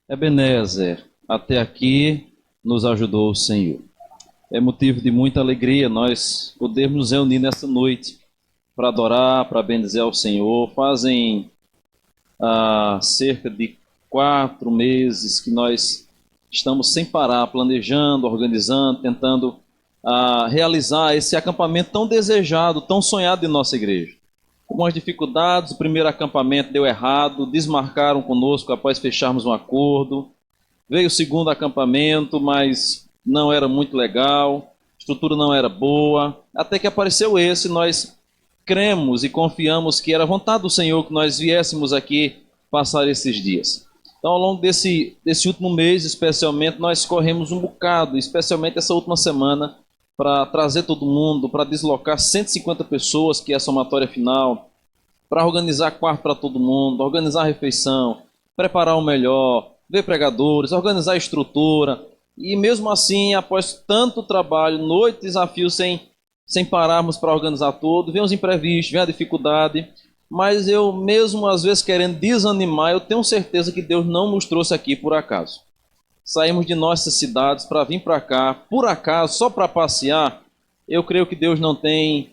Ebenezer, até aqui nos ajudou o Senhor. É motivo de muita alegria nós podermos nos reunir nessa noite para adorar, para bendizer ao Senhor. Fazem cerca de 4 meses que nós estamos sem parar, planejando, organizando, tentando realizar esse acampamento tão desejado, tão sonhado em nossa igreja. Com as dificuldades, o primeiro acampamento deu errado, desmarcaram conosco após fecharmos um acordo. Veio o segundo acampamento, mas não era muito legal, a estrutura não era boa. Até que apareceu esse, nós cremos e confiamos que era vontade do Senhor que nós viéssemos aqui passar esses dias. Então, ao longo desse último mês, especialmente, nós corremos um bocado, especialmente essa última semana, para trazer todo mundo, para deslocar 150 pessoas, que é a somatória final, para organizar quarto para todo mundo, organizar a refeição, preparar o melhor, ver pregadores, organizar a estrutura. E mesmo assim, após tanto trabalho, noite, desafio sem pararmos para organizar tudo, vem os imprevistos, vem a dificuldade, mas eu mesmo às vezes querendo desanimar, eu tenho certeza que Deus não nos trouxe aqui por acaso. Saímos de nossas cidades para vir para cá, por acaso, só para passear. Eu creio que Deus não tem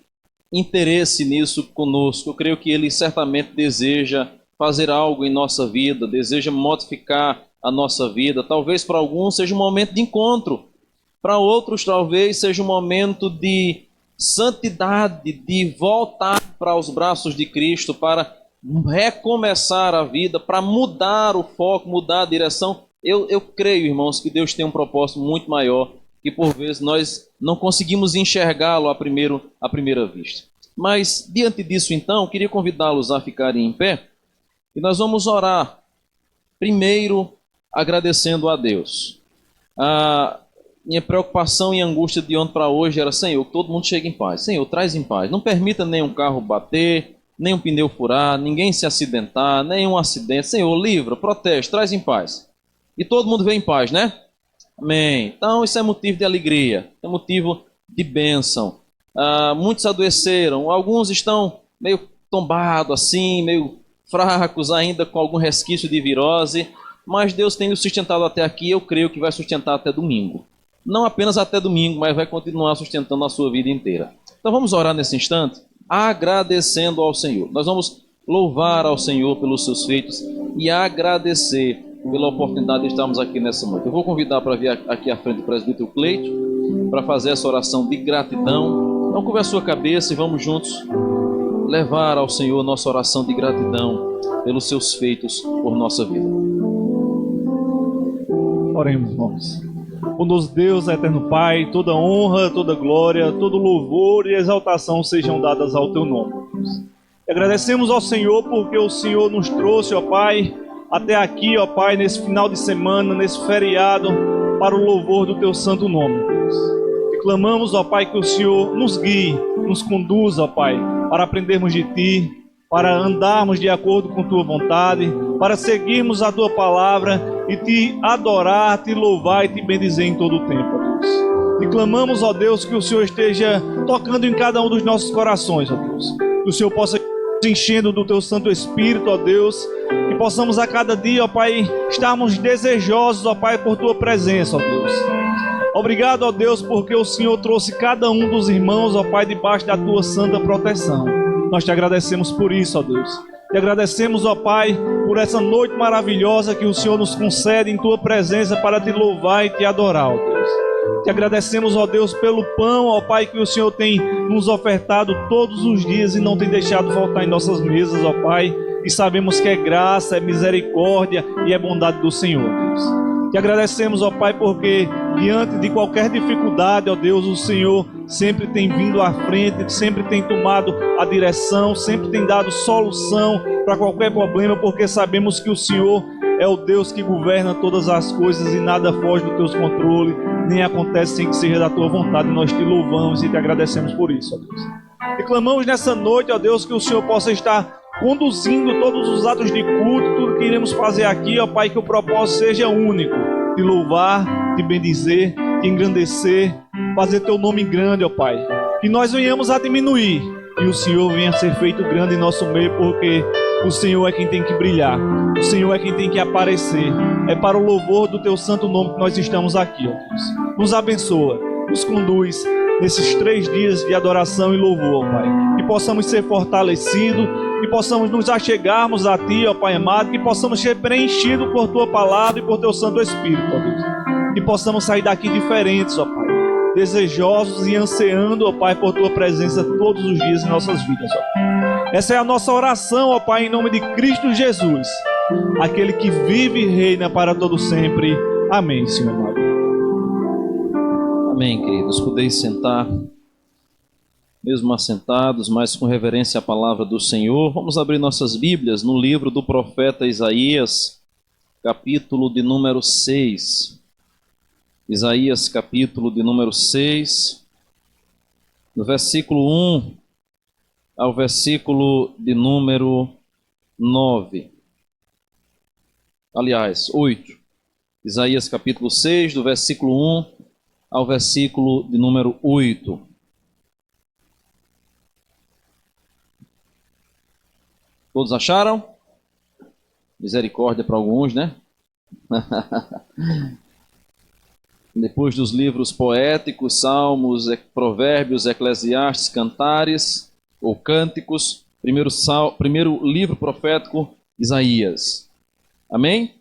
interesse nisso conosco. Eu creio que Ele certamente deseja fazer algo em nossa vida, deseja modificar a nossa vida. Talvez para alguns seja um momento de encontro, para outros talvez seja um momento de santidade, de voltar para os braços de Cristo, para recomeçar a vida, para mudar o foco, mudar a direção. Eu creio, irmãos, que Deus tem um propósito muito maior, que por vezes nós não conseguimos enxergá-lo à primeira vista. Mas, diante disso, então, queria convidá-los a ficarem em pé, e nós vamos orar, primeiro, agradecendo a Deus. A minha preocupação e angústia de ontem para hoje era: Senhor, que todo mundo chegue em paz. Senhor, traz em paz. Não permita nenhum carro bater, nem um pneu furar, ninguém se acidentar, nenhum acidente. Senhor, livra, protege, traz em paz. E todo mundo vem em paz, né? Amém. Então isso é motivo de alegria, é motivo de bênção. Muitos adoeceram, alguns estão meio tombados assim, meio fracos ainda, com algum resquício de virose, mas Deus tem nos sustentado até aqui. Eu creio que vai sustentar até domingo. Não apenas até domingo, mas vai continuar sustentando a sua vida inteira. Então vamos orar nesse instante, agradecendo ao Senhor. Nós vamos louvar ao Senhor pelos seus feitos e agradecer pela oportunidade de estarmos aqui nessa noite. Eu vou convidar para vir aqui à frente o presbítero Cleito para fazer essa oração de gratidão. Então curva a sua cabeça e vamos juntos levar ao Senhor nossa oração de gratidão pelos seus feitos por nossa vida. Oremos, irmãos. Bondoso Deus, eterno Pai, toda honra, toda glória, todo louvor e exaltação sejam dadas ao Teu nome. E agradecemos ao Senhor porque o Senhor nos trouxe, ó Pai, até aqui, ó Pai, nesse final de semana, nesse feriado, para o louvor do Teu santo nome, Deus. E clamamos, ó Pai, que o Senhor nos guie, nos conduza, ó Pai, para aprendermos de Ti, para andarmos de acordo com Tua vontade, para seguirmos a Tua palavra e Te adorar, Te louvar e Te bendizer em todo o tempo, ó Deus. E clamamos, ó Deus, que o Senhor esteja tocando em cada um dos nossos corações, ó Deus. Que o Senhor possa enchendo do Teu Santo Espírito, ó Deus, que possamos a cada dia, ó Pai, estarmos desejosos, ó Pai, por Tua presença, ó Deus. Obrigado, ó Deus, porque o Senhor trouxe cada um dos irmãos, ó Pai, debaixo da Tua santa proteção. Nós Te agradecemos por isso, ó Deus. Te agradecemos, ó Pai, por essa noite maravilhosa que o Senhor nos concede em Tua presença para Te louvar e Te adorar, ó Deus. Te agradecemos, ó Deus, pelo pão, ó Pai, que o Senhor tem nos ofertado todos os dias e não tem deixado faltar em nossas mesas, ó Pai. E sabemos que é graça, é misericórdia e é bondade do Senhor, Deus. Te agradecemos, ó Pai, porque diante de qualquer dificuldade, ó Deus, o Senhor sempre tem vindo à frente, sempre tem tomado a direção, sempre tem dado solução para qualquer problema, porque sabemos que o Senhor é o Deus que governa todas as coisas e nada foge do Teu controle, nem acontece sem que seja da Tua vontade. Nós Te louvamos e Te agradecemos por isso, ó Deus. E clamamos nessa noite, ó Deus, que o Senhor possa estar conduzindo todos os atos de culto, tudo que iremos fazer aqui, ó Pai, que o propósito seja único, Te louvar, Te bendizer, Te engrandecer, fazer Teu nome grande, ó Pai. Que nós venhamos a diminuir e o Senhor venha a ser feito grande em nosso meio, porque O Senhor é quem tem que brilhar. O Senhor é quem tem que aparecer. É para o louvor do teu santo nome que nós estamos aqui, ó Deus. Nos abençoa, nos conduz nesses 3 dias de adoração e louvor, ó Pai. Que possamos ser fortalecidos, que possamos nos achegarmos a Ti, ó Pai amado, que possamos ser preenchidos por Tua palavra e por Teu Santo Espírito, ó Deus. Que possamos sair daqui diferentes, ó Pai, desejosos e ansiando, ó Pai, por Tua presença todos os dias em nossas vidas, ó. Essa é a nossa oração, ó Pai, em nome de Cristo Jesus, aquele que vive e reina para todo sempre. Amém, Senhor amado. Amém, queridos. Podeis sentar, mesmo assentados, mas com reverência à palavra do Senhor. Vamos abrir nossas Bíblias no livro do profeta Isaías, capítulo de número 6. Isaías, capítulo de número 6, do versículo 1 ao versículo de número 9. Aliás, 8. Isaías, capítulo 6, do versículo 1 ao versículo de número 8. Todos acharam? Misericórdia para alguns, né? Depois dos livros poéticos, Salmos, Provérbios, Eclesiastes, Cantares ou Cânticos, primeiro livro profético, Isaías. Amém?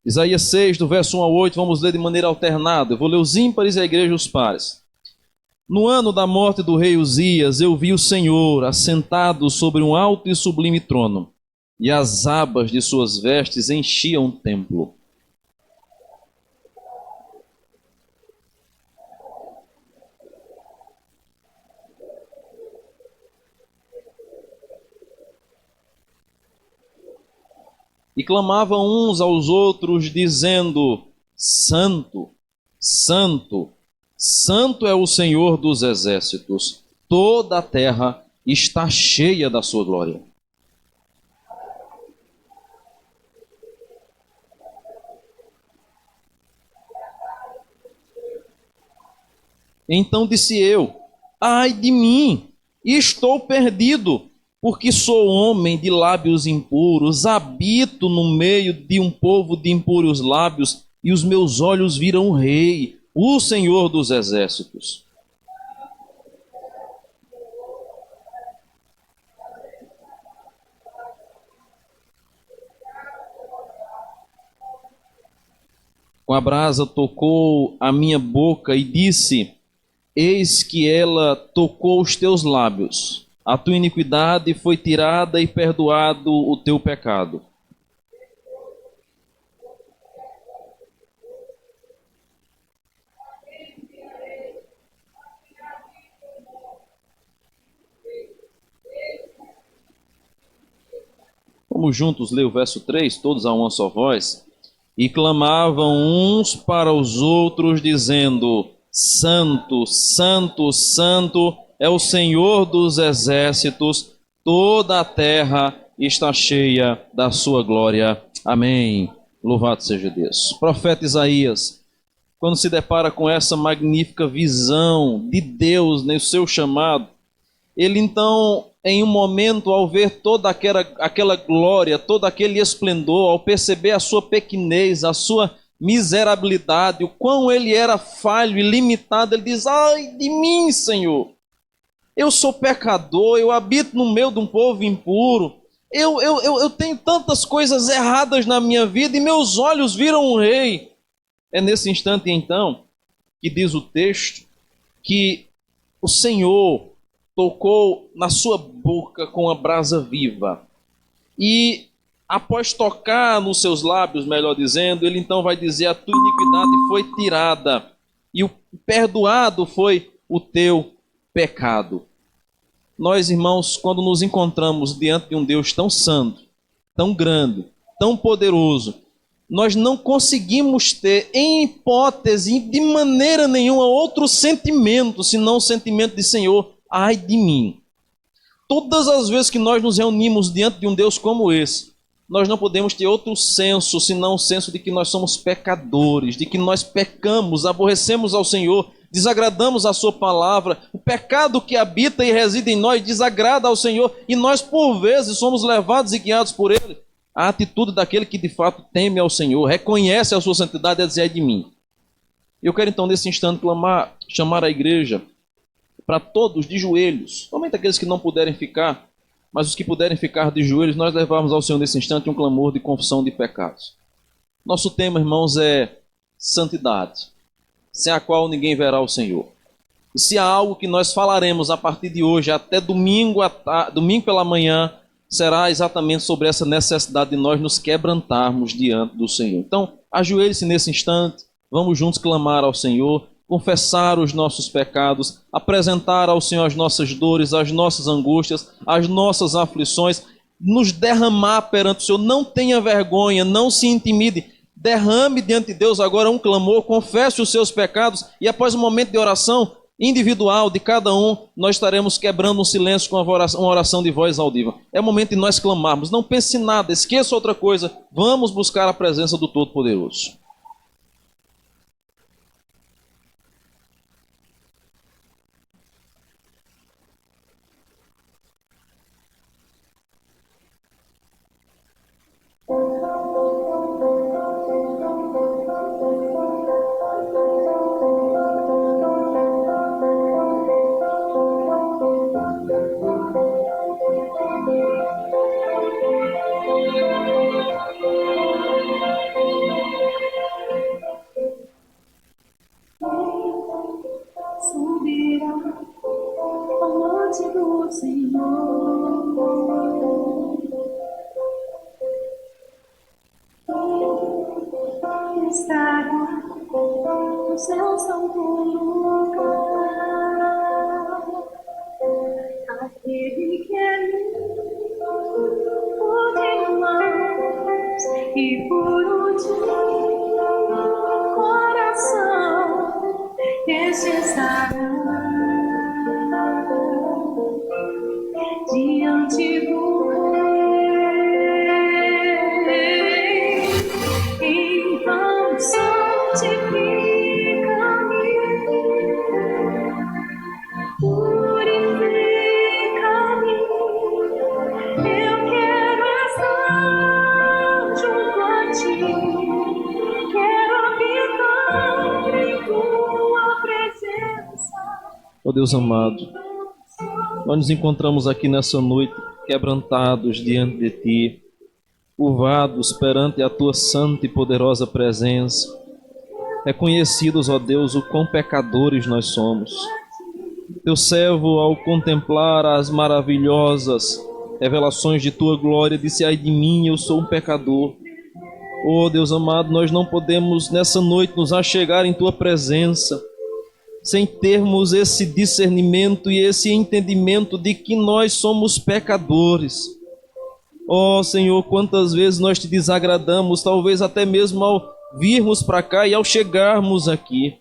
Isaías 6, do verso 1 ao 8, vamos ler de maneira alternada. Eu vou ler os ímpares e a igreja os pares. No ano da morte do rei Uzias, eu vi o Senhor assentado sobre um alto e sublime trono, e as abas de suas vestes enchiam o templo. E clamavam uns aos outros, dizendo: Santo, Santo, Santo é o Senhor dos exércitos, toda a terra está cheia da sua glória. Então disse eu: ai de mim, estou perdido, porque sou homem de lábios impuros, habito no meio de um povo de impuros lábios, e os meus olhos viram o Rei, o Senhor dos exércitos. Com a brasa tocou a minha boca e disse: eis que ela tocou os teus lábios. A tua iniquidade foi tirada e perdoado o teu pecado. Vamos juntos ler o verso 3, todos a uma só voz. E clamavam uns para os outros, dizendo: Santo, Santo, Santo é o Senhor dos exércitos, toda a terra está cheia da sua glória. Amém. Louvado seja Deus. O profeta Isaías, quando se depara com essa magnífica visão de Deus no seu chamado, ele então, em um momento, ao ver toda aquela glória, todo aquele esplendor, ao perceber a sua pequenez, a sua miserabilidade, o quão ele era falho e limitado, ele diz: ai de mim, Senhor! Eu sou pecador, eu habito no meio de um povo impuro, eu tenho tantas coisas erradas na minha vida e meus olhos viram o Rei. É nesse instante, então, que diz o texto que o Senhor tocou na sua boca com a brasa viva. E após tocar nos seus lábios, melhor dizendo, ele então vai dizer: a tua iniquidade foi tirada e o perdoado foi o teu pecado. Nós, irmãos, quando nos encontramos diante de um Deus tão santo, tão grande, tão poderoso, nós não conseguimos ter, em hipótese, de maneira nenhuma, outro sentimento, senão o sentimento de: Senhor, ai de mim. Todas as vezes que nós nos reunimos diante de um Deus como esse, nós não podemos ter outro senso, senão o senso de que nós somos pecadores, de que nós pecamos, aborrecemos ao Senhor, desagradamos a sua palavra. O pecado que habita e reside em nós desagrada ao Senhor, e nós por vezes somos levados e guiados por Ele. A atitude daquele que de fato teme ao Senhor, reconhece a sua santidade, é dizer: "É de mim". Eu quero então nesse instante chamar a igreja para todos de joelhos, somente aqueles que não puderem ficar, mas os que puderem ficar de joelhos, nós levarmos ao Senhor nesse instante um clamor de confissão de pecados. Nosso tema, irmãos, é santidade, sem a qual ninguém verá o Senhor. E se há algo que nós falaremos a partir de hoje até domingo pela manhã, será exatamente sobre essa necessidade de nós nos quebrantarmos diante do Senhor. Então, ajoelhe-se nesse instante, vamos juntos clamar ao Senhor, confessar os nossos pecados, apresentar ao Senhor as nossas dores, as nossas angústias, as nossas aflições, nos derramar perante o Senhor. Não tenha vergonha, não se intimide, derrame diante de Deus agora um clamor, confesse os seus pecados, e após um momento de oração individual de cada um, nós estaremos quebrando um silêncio com uma oração de voz audível. É o momento de nós clamarmos. Não pense em nada, esqueça outra coisa, vamos buscar a presença do Todo-Poderoso. Subirá a noite do Senhor, estará no seu santo lugar. Aquele que é limpo de mãos e puro de coração, este estará diante do Rei. Então santifica-me, purifica-me. Eu quero estar junto a ti, quero habitar em tua presença. Ó Deus amado, nós nos encontramos aqui nessa noite quebrantados diante de Ti, curvados perante a Tua santa e poderosa presença, reconhecidos, ó Deus, o quão pecadores nós somos. Teu servo, ao contemplar as maravilhosas revelações de Tua glória, disse: "Ai de mim, eu sou um pecador". Ó Deus amado, nós não podemos nessa noite nos achegar em Tua presença sem termos esse discernimento e esse entendimento de que nós somos pecadores. Ó Senhor, quantas vezes nós Te desagradamos, talvez até mesmo ao virmos para cá e ao chegarmos aqui.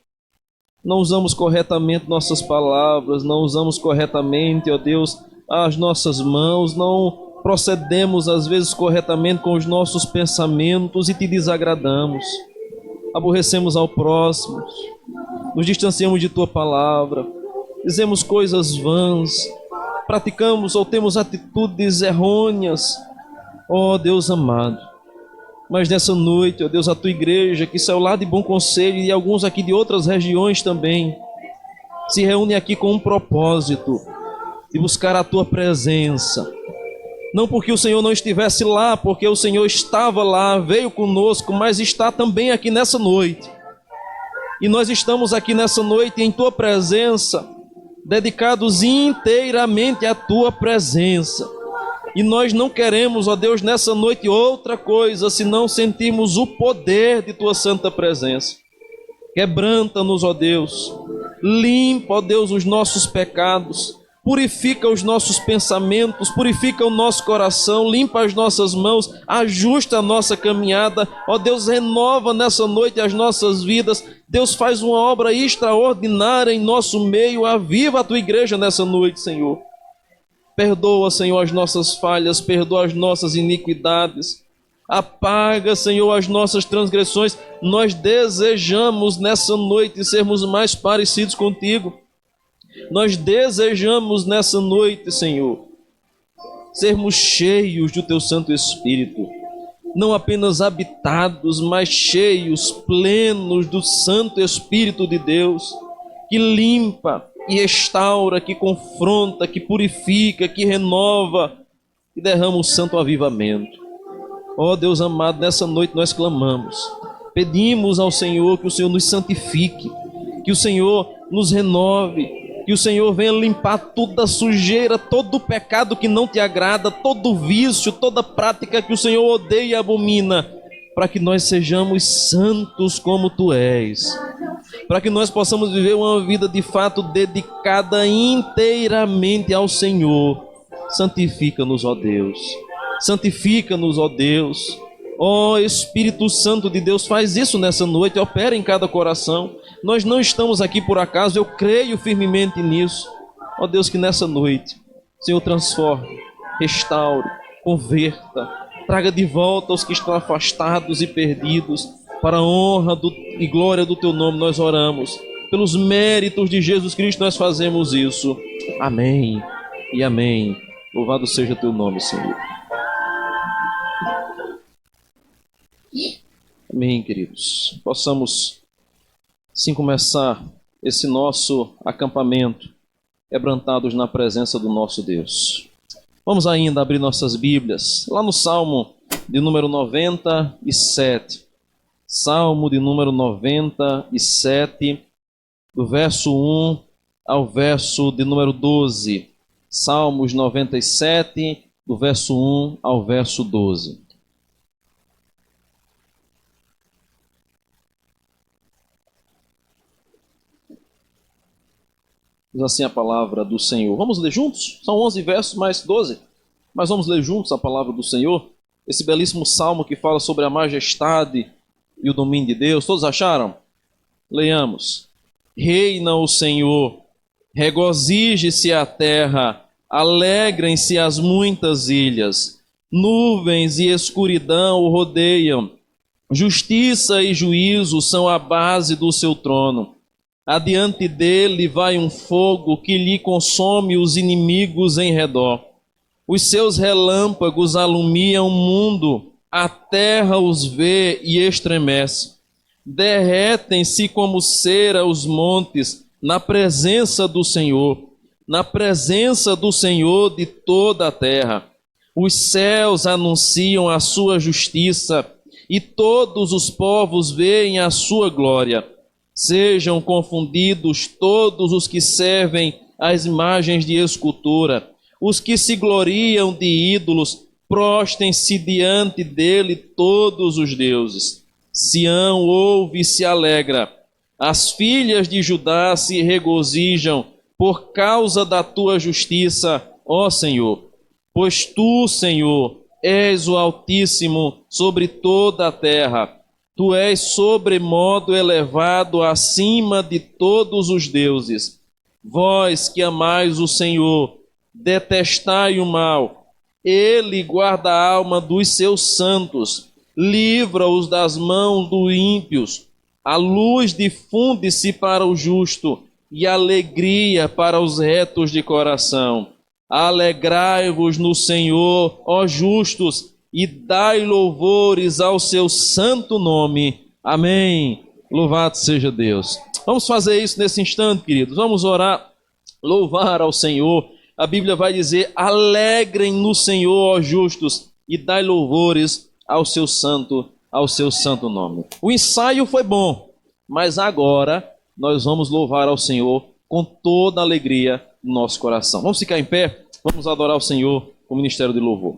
Não usamos corretamente nossas palavras, não usamos corretamente, ó Deus, as nossas mãos, não procedemos às vezes corretamente com os nossos pensamentos e Te desagradamos. Aborrecemos ao próximo, nos distanciamos de Tua palavra, dizemos coisas vãs, praticamos ou temos atitudes errôneas, ó Deus amado. Mas nessa noite, ó Deus, a Tua igreja, que saiu lá de Bom Conselho e alguns aqui de outras regiões também, se reúnem aqui com um propósito de buscar a Tua presença. Não porque o Senhor não estivesse lá, porque o Senhor estava lá, veio conosco, mas está também aqui nessa noite. E nós estamos aqui nessa noite em Tua presença, dedicados inteiramente à Tua presença. E nós não queremos, ó Deus, nessa noite outra coisa, senão sentirmos o poder de Tua santa presença. Quebranta-nos, ó Deus, limpa, ó Deus, os nossos pecados, purifica os nossos pensamentos, purifica o nosso coração, limpa as nossas mãos, ajusta a nossa caminhada. Ó Deus, renova nessa noite as nossas vidas. Deus, faz uma obra extraordinária em nosso meio. Aviva a Tua igreja nessa noite, Senhor. Perdoa, Senhor, as nossas falhas, perdoa as nossas iniquidades. Apaga, Senhor, as nossas transgressões. Nós desejamos nessa noite sermos mais parecidos contigo. Nós desejamos nessa noite, Senhor, sermos cheios do teu Santo Espírito. Não apenas habitados, mas cheios, plenos do Santo Espírito de Deus, que limpa, que restaura, que confronta, que purifica, que renova, e derrama o santo avivamento. Ó Deus amado, nessa noite nós clamamos, pedimos ao Senhor que o Senhor nos santifique, que o Senhor nos renove, que o Senhor venha limpar toda a sujeira, todo o pecado que não te agrada, todo o vício, toda prática que o Senhor odeia e abomina, para que nós sejamos santos como tu és, para que nós possamos viver uma vida de fato dedicada inteiramente ao Senhor. Santifica-nos, ó Deus, santifica-nos, ó Deus. Ó Espírito Santo de Deus, faz isso nessa noite, opera em cada coração. Nós não estamos aqui por acaso, eu creio firmemente nisso. Ó Deus, que nessa noite o Senhor transforme, restaure, converta, traga de volta os que estão afastados e perdidos. Para a honra e glória do teu nome nós oramos. Pelos méritos de Jesus Cristo nós fazemos isso. Amém e amém. Louvado seja o teu nome, Senhor. Amém, queridos. Possamos, sim, começar esse nosso acampamento, quebrantados na presença do nosso Deus. Vamos ainda abrir nossas Bíblias, lá no Salmo de número 97. Salmo de número 97, do verso 1 ao verso de número 12. Salmos 97, do verso 1 ao verso 12. Diz assim a palavra do Senhor. Vamos ler juntos? São 11 versos mais 12. Mas vamos ler juntos a palavra do Senhor. Esse belíssimo salmo que fala sobre a majestade e o domínio de Deus. Todos acharam? Leiamos. Reina o Senhor, regozije-se a terra, alegrem-se as muitas ilhas. Nuvens e escuridão o rodeiam. Justiça e juízo são a base do seu trono. Adiante dele vai um fogo que lhe consome os inimigos em redor. Os seus relâmpagos alumiam o mundo, a terra os vê e estremece. Derretem-se como cera os montes na presença do Senhor de toda a terra. Os céus anunciam a sua justiça e todos os povos veem a sua glória. Sejam confundidos todos os que servem às imagens de escultura. Os que se gloriam de ídolos, prostem-se diante dele todos os deuses. Sião ouve e se alegra. As filhas de Judá se regozijam por causa da tua justiça, ó Senhor. Pois tu, Senhor, és o Altíssimo sobre toda a terra. Tu és sobremodo elevado acima de todos os deuses. Vós que amais o Senhor, detestai o mal. Ele guarda a alma dos seus santos, livra-os das mãos dos ímpios. A luz difunde-se para o justo e alegria para os retos de coração. Alegrai-vos no Senhor, ó justos, e dai louvores ao seu santo nome. Amém. Louvado seja Deus. Vamos fazer isso nesse instante, queridos. Vamos orar, louvar ao Senhor. A Bíblia vai dizer: alegrem no Senhor, ó justos, e dai louvores ao seu santo nome. O ensaio foi bom, mas agora nós vamos louvar ao Senhor com toda a alegria do nosso coração. Vamos ficar em pé, vamos adorar o Senhor com o ministério de louvor.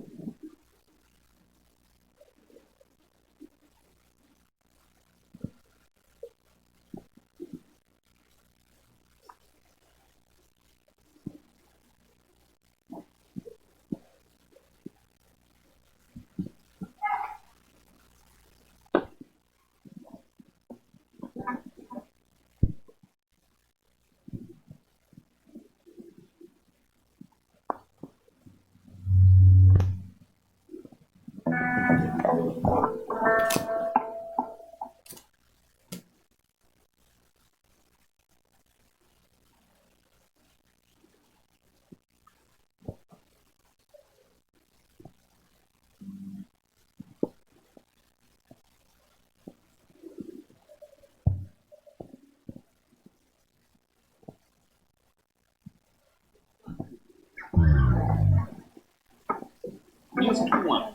uma.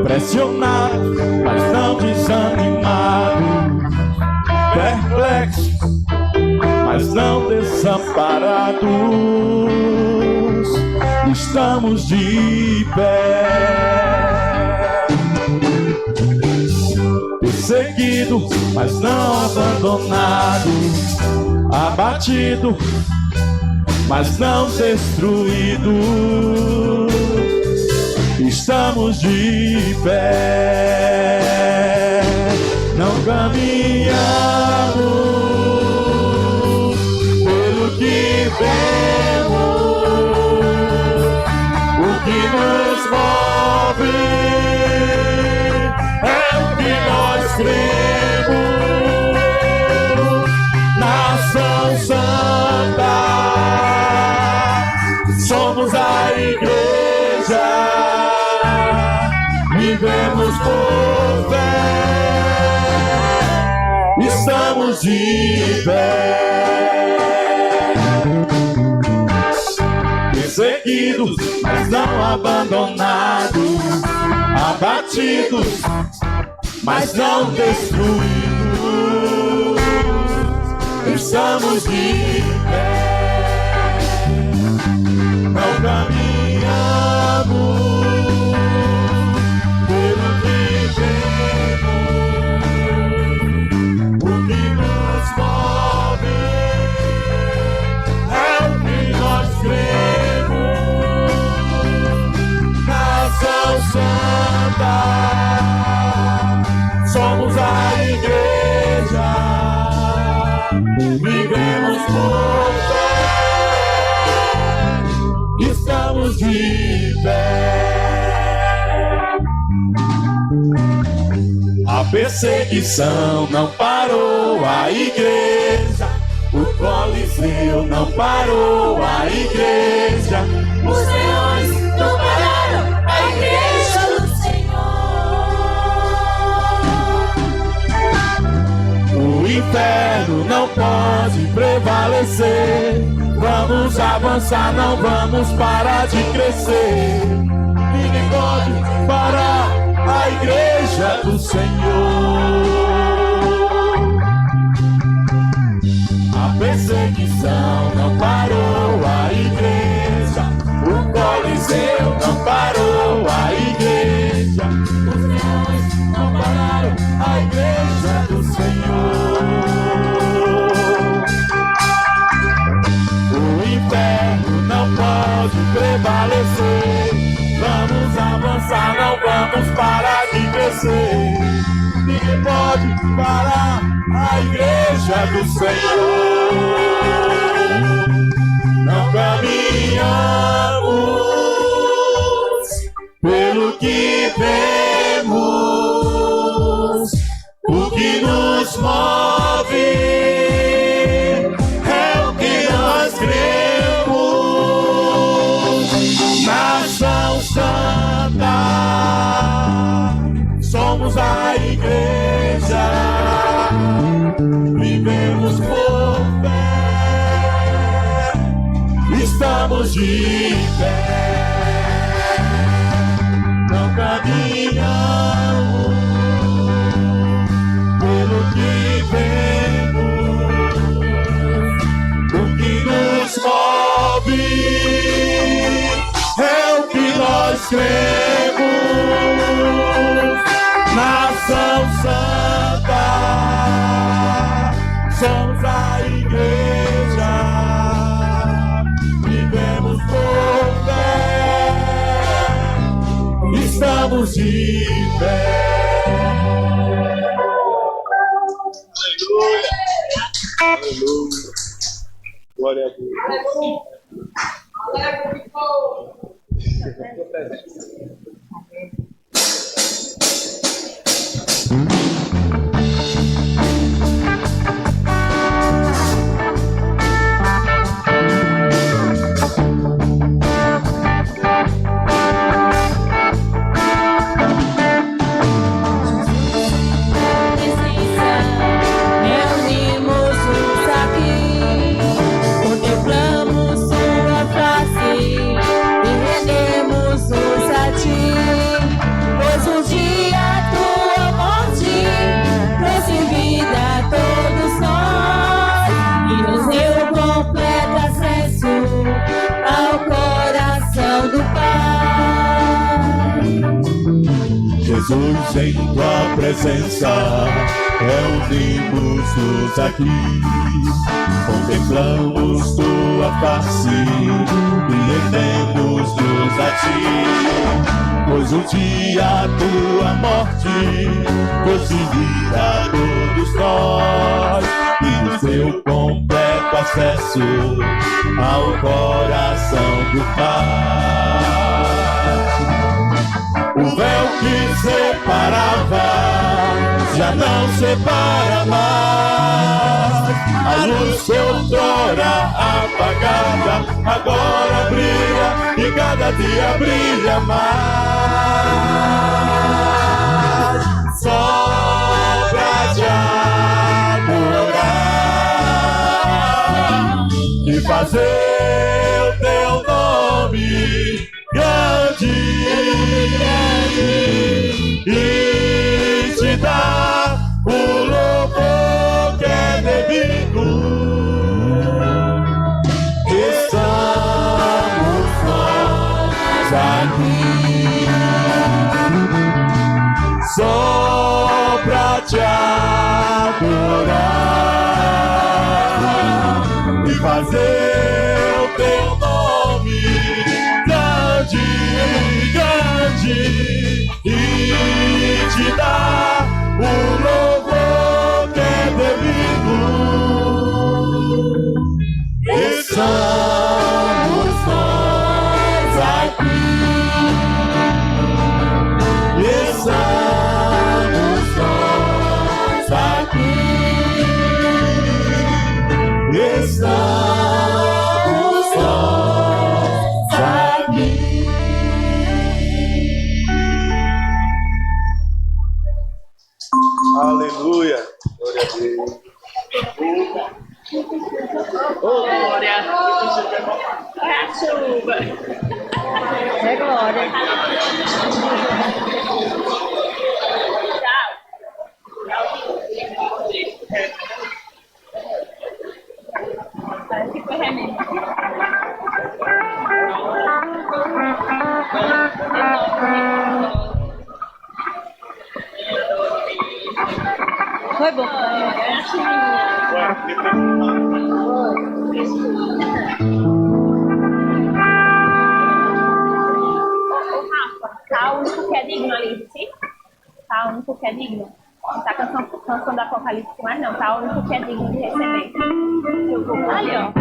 Pressionados, mas não desanimados, perplexos, mas não desamparados, estamos de pé. Perseguido, mas não abandonado, abatido, mas não destruído, estamos de pé. Não caminhamos pelo que vemos, o que nos move é o que nós cremos. Nação Santa, somos a igreja, vivemos por fé, estamos de pé. Perseguidos, mas não abandonados, abatidos, mas não destruídos, estamos de pé. Não caminhamos Santa, somos a igreja, vivemos por fé, estamos de pé. A perseguição não parou a igreja, o Coliseu não parou a igreja, Os leões não pararam a igreja do Senhor. o inferno não pode prevalecer. Vamos avançar, não vamos parar de crescer. Ninguém pode parar a igreja do Senhor. A perseguição não parou a igreja, o Coliseu não parou a igreja, os leões não pararam a igreja do Senhor. O inferno não pode prevalecer. Vamos avançar, não vamos parar de crescer. Ninguém pode parar a igreja do Senhor. Não caminhamos pelo que vemos, o que nos move é o que nós cremos. Nação Santa, somos a igreja, vivemos por fé, estamos de pé. Não caminhamos pelo que vemos, o que nos move é o que nós cremos. Nação Santa, somos a igreja, vivemos por fé, todos de pé. Aleluia. Glória a Deus. Reunimos-nos aqui, contemplamos sua face e rendemos-nos a ti, pois um dia a tua morte trouxe vida a todos nós e nos deu completo acesso ao coração do Pai. Jesus, em tua presença, reunimos-nos aqui, contemplamos tua face e rendemos-nos a ti, pois um dia a tua morte trouxe vida a todos nós e nos deu completo acesso ao coração do Pai. O véu que separava já não separa mais. A luz que outrora apagada agora brilha e cada dia brilha mais. Só pra te adorar e fazer o teu nome grande e te dar o louvor que é devido. Estamos nós aqui só pra te adorar e fazer o teu nome grande e te dar o louvor que é devido. Estamos nós aqui, estamos nós aqui, estamos nós aqui. Aleluia. Glória a Deus. Glória. É a chuva. É glória. Parece que foi remédio. Foi bom. Rafa, tá o único que é digno ali, sim? Tá o único que é digno. Não tá canção do Apocalipse, mas não, tá o único que é digno de receber. Ali, ó.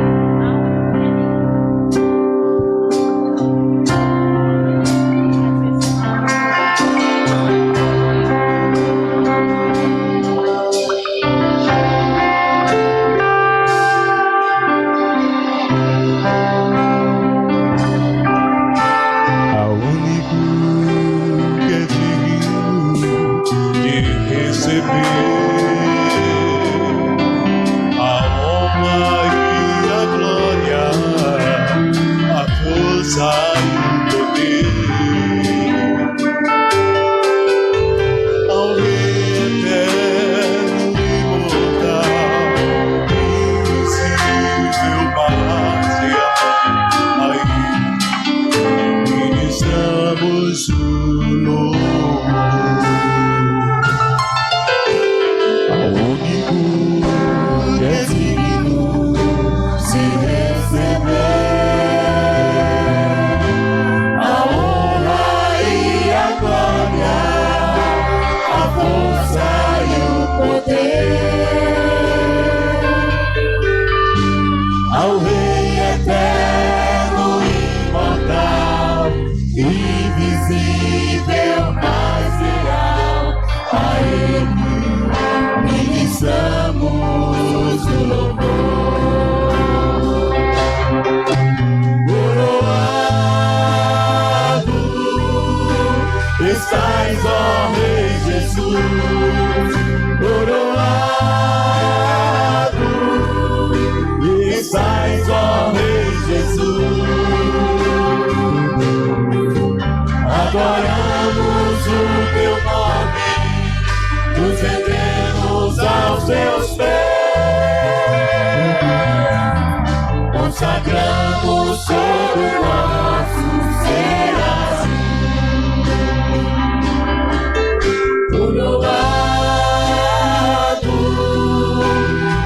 nos rendemos aos teus pés, consagramos todo o nosso ser assim. Coroado,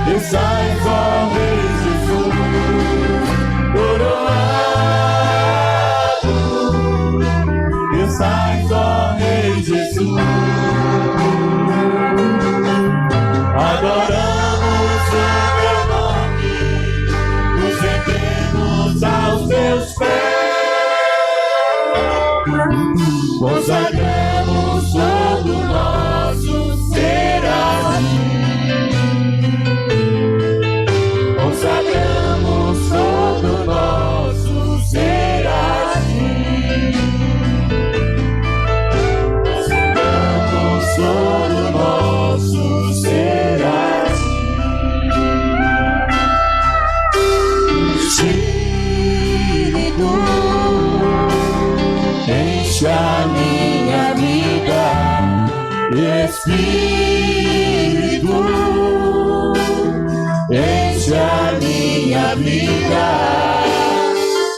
desçais, ó Rei Jesus, coroado, desçais, ó Rei Jesus. Adoramos o teu nome, nos rendemos aos teus pés, consagramos todo o nosso ser assim. Consagramos todo o nosso ser assim. Consagramos todo o nosso ser assim. Espírito, enche a minha vida. Espírito, enche a minha vida.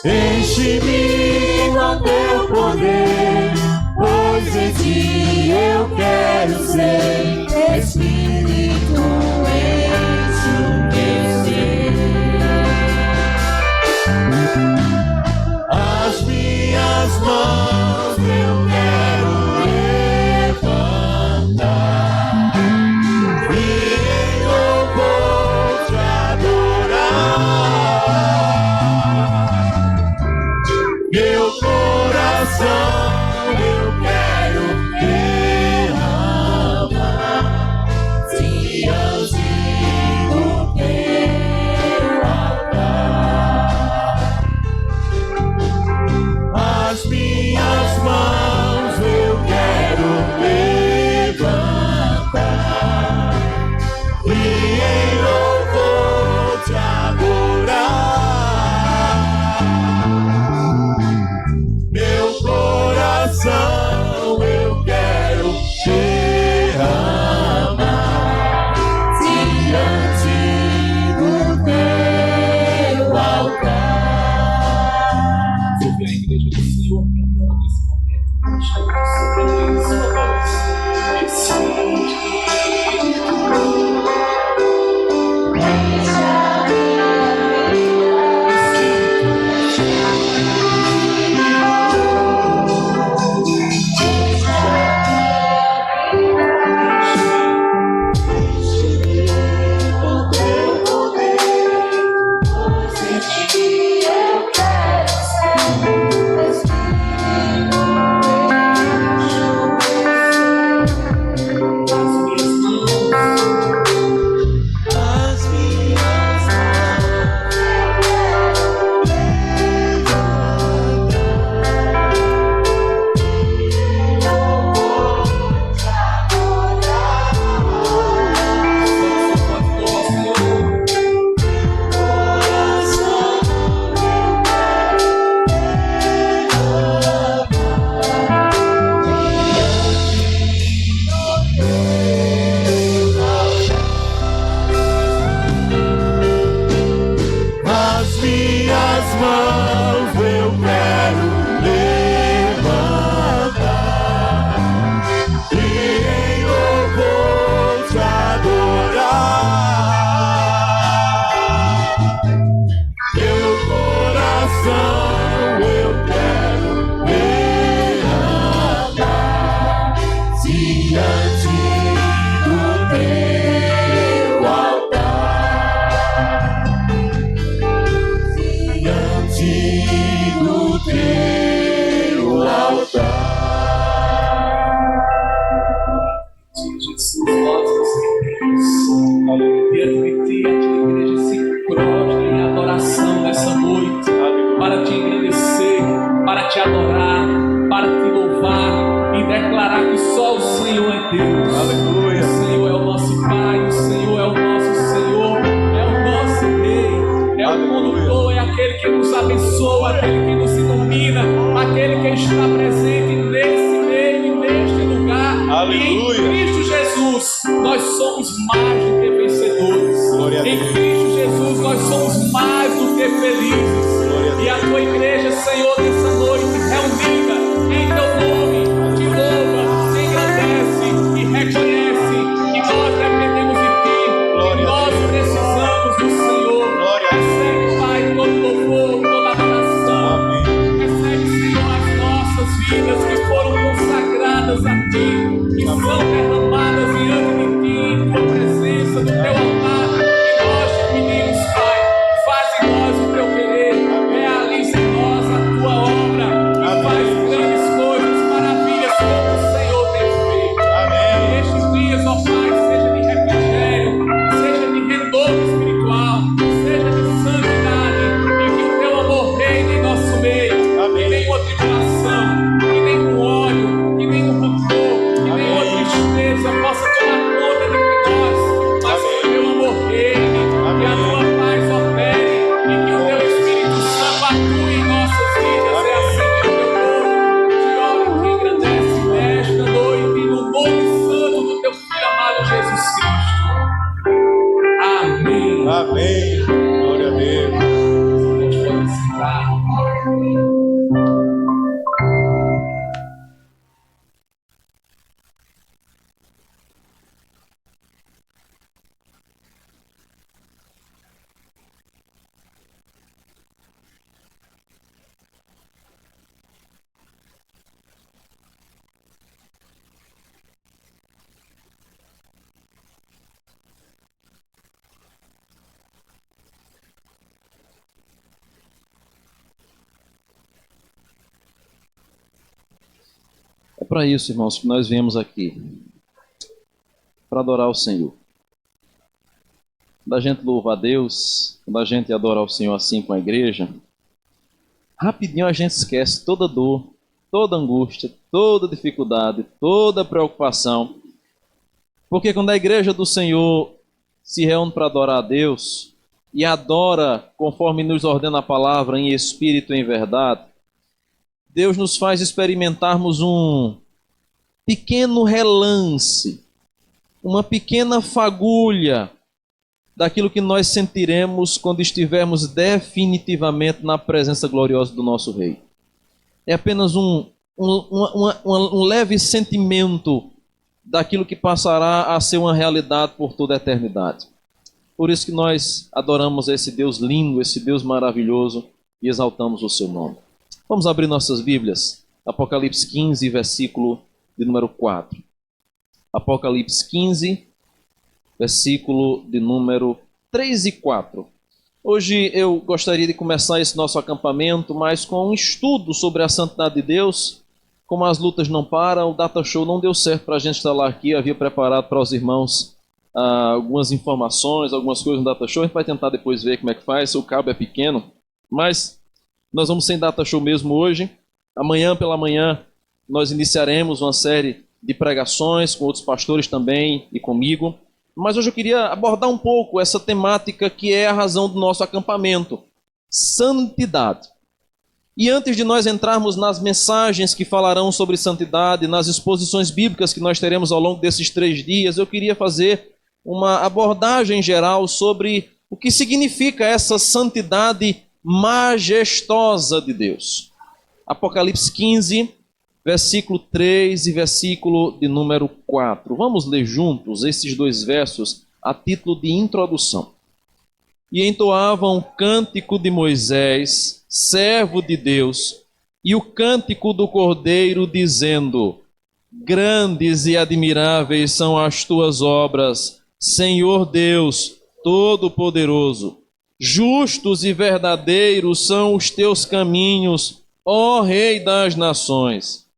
Enche-me com teu poder, pois em ti eu quero ser. Espírito, enche o meu ser. As minhas mãos eu quero levantar e em louvor te adorar. Meu coração eu quero derramar diante do teu altar. As minhas mãos eu quero levantar e em louvor te adorar. Meu coração eu quero derramar diante do teu altar. Sobre a igreja do Senhor cantando nesse momento, chamando sobre a sua voz. Aleluia. E em Cristo Jesus felizes. E a tua igreja, Senhor, nessa noite, reunida em teu nome, te louva, te engrandece e reconhece que nós dependemos de ti, que nós precisamos do Senhor. Recebe, Pai, todo louvor, toda adoração. Recebe, Senhor, as nossas vidas que foram consagradas a ti, que são derramadas diante de ti, em tua presença, no teu altar. E nós te pedimos, Pai, faz em nós o teu querer, realiza em nós a tua obra e faz grandes coisas, maravilhas como o Senhor tem feito. Que estes dias, ó Pai, seja de refrigério, seja de renovo espiritual, seja de santidade, e que o teu amor reine em nosso meio. Que nenhuma tribulação, que nenhum ódio, que nenhum rancor, que nenhuma tristeza possa tomar conta de nós, mas que o teu amor reine, que a tua paz opere e que o teu Espírito Santo atue em nossas vidas. É assim que o teu povo te ora e te engrandece nesta noite, no nome santo do teu Filho amado Jesus Cristo. Amém. Amém. Glória a Deus. Deus pode sentar. É para isso, irmãos, que nós viemos aqui, para adorar o Senhor. Quando a gente louva a Deus, quando a gente adora o Senhor assim com a igreja, rapidinho a gente esquece toda dor, toda angústia, toda dificuldade, toda preocupação. Porque quando a igreja do Senhor se reúne para adorar a Deus e adora conforme nos ordena a palavra, em espírito e em verdade, Deus nos faz experimentarmos um pequeno relance, uma pequena fagulha daquilo que nós sentiremos quando estivermos definitivamente na presença gloriosa do nosso Rei. É apenas um leve sentimento daquilo que passará a ser uma realidade por toda a eternidade. Por isso que nós adoramos esse Deus lindo, esse Deus maravilhoso e exaltamos o seu nome. Vamos abrir nossas Bíblias. Apocalipse 15, versículo de número 4. Apocalipse 15, versículo de número 3 e 4. Hoje eu gostaria de começar esse nosso acampamento, mas com um estudo sobre a santidade de Deus. Como as lutas não param, o Data Show não deu certo para a gente estar lá aqui. Eu havia preparado para os irmãos algumas informações, algumas coisas no Data Show. A gente vai tentar depois ver como é que faz. O cabo é pequeno, mas nós vamos sem Data Show mesmo hoje. Amanhã pela manhã nós iniciaremos uma série de pregações com outros pastores também e comigo. Mas hoje eu queria abordar um pouco essa temática que é a razão do nosso acampamento: santidade. E antes de nós entrarmos nas mensagens que falarão sobre santidade, nas exposições bíblicas que nós teremos ao longo desses 3 dias, eu queria fazer uma abordagem geral sobre o que significa essa santidade majestosa de Deus. Apocalipse 15, versículo 3 e versículo de número 4. Vamos ler juntos esses 2 versos a título de introdução. E entoavam o cântico de Moisés, servo de Deus, e o cântico do Cordeiro, dizendo: grandes e admiráveis são as tuas obras, Senhor Deus Todo-Poderoso. Justos e verdadeiros são os teus caminhos, ó Rei das nações.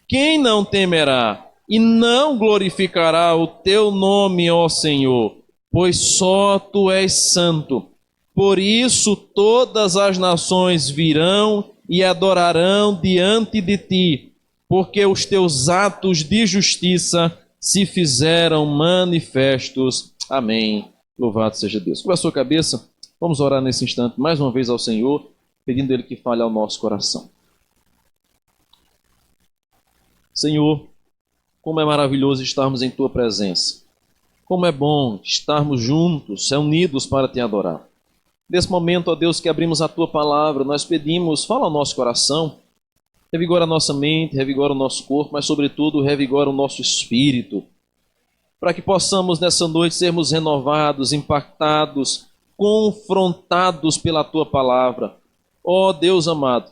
Quem não temerá e não glorificará o teu nome, ó Senhor? Pois só tu és santo. Por isso todas as nações virão e adorarão diante de ti, porque os teus atos de justiça se fizeram manifestos. Amém. Louvado seja Deus. Com a sua cabeça, vamos orar nesse instante mais uma vez ao Senhor, pedindo Ele que fale ao nosso coração. Senhor, como é maravilhoso estarmos em Tua presença. Como é bom estarmos juntos, reunidos para Te adorar. Nesse momento, ó Deus, que abrimos a Tua palavra, nós pedimos, fala ao nosso coração, revigora a nossa mente, revigora o nosso corpo, mas sobretudo revigora o nosso espírito, para que possamos nessa noite sermos renovados, impactados, confrontados pela Tua palavra. Ó Deus amado,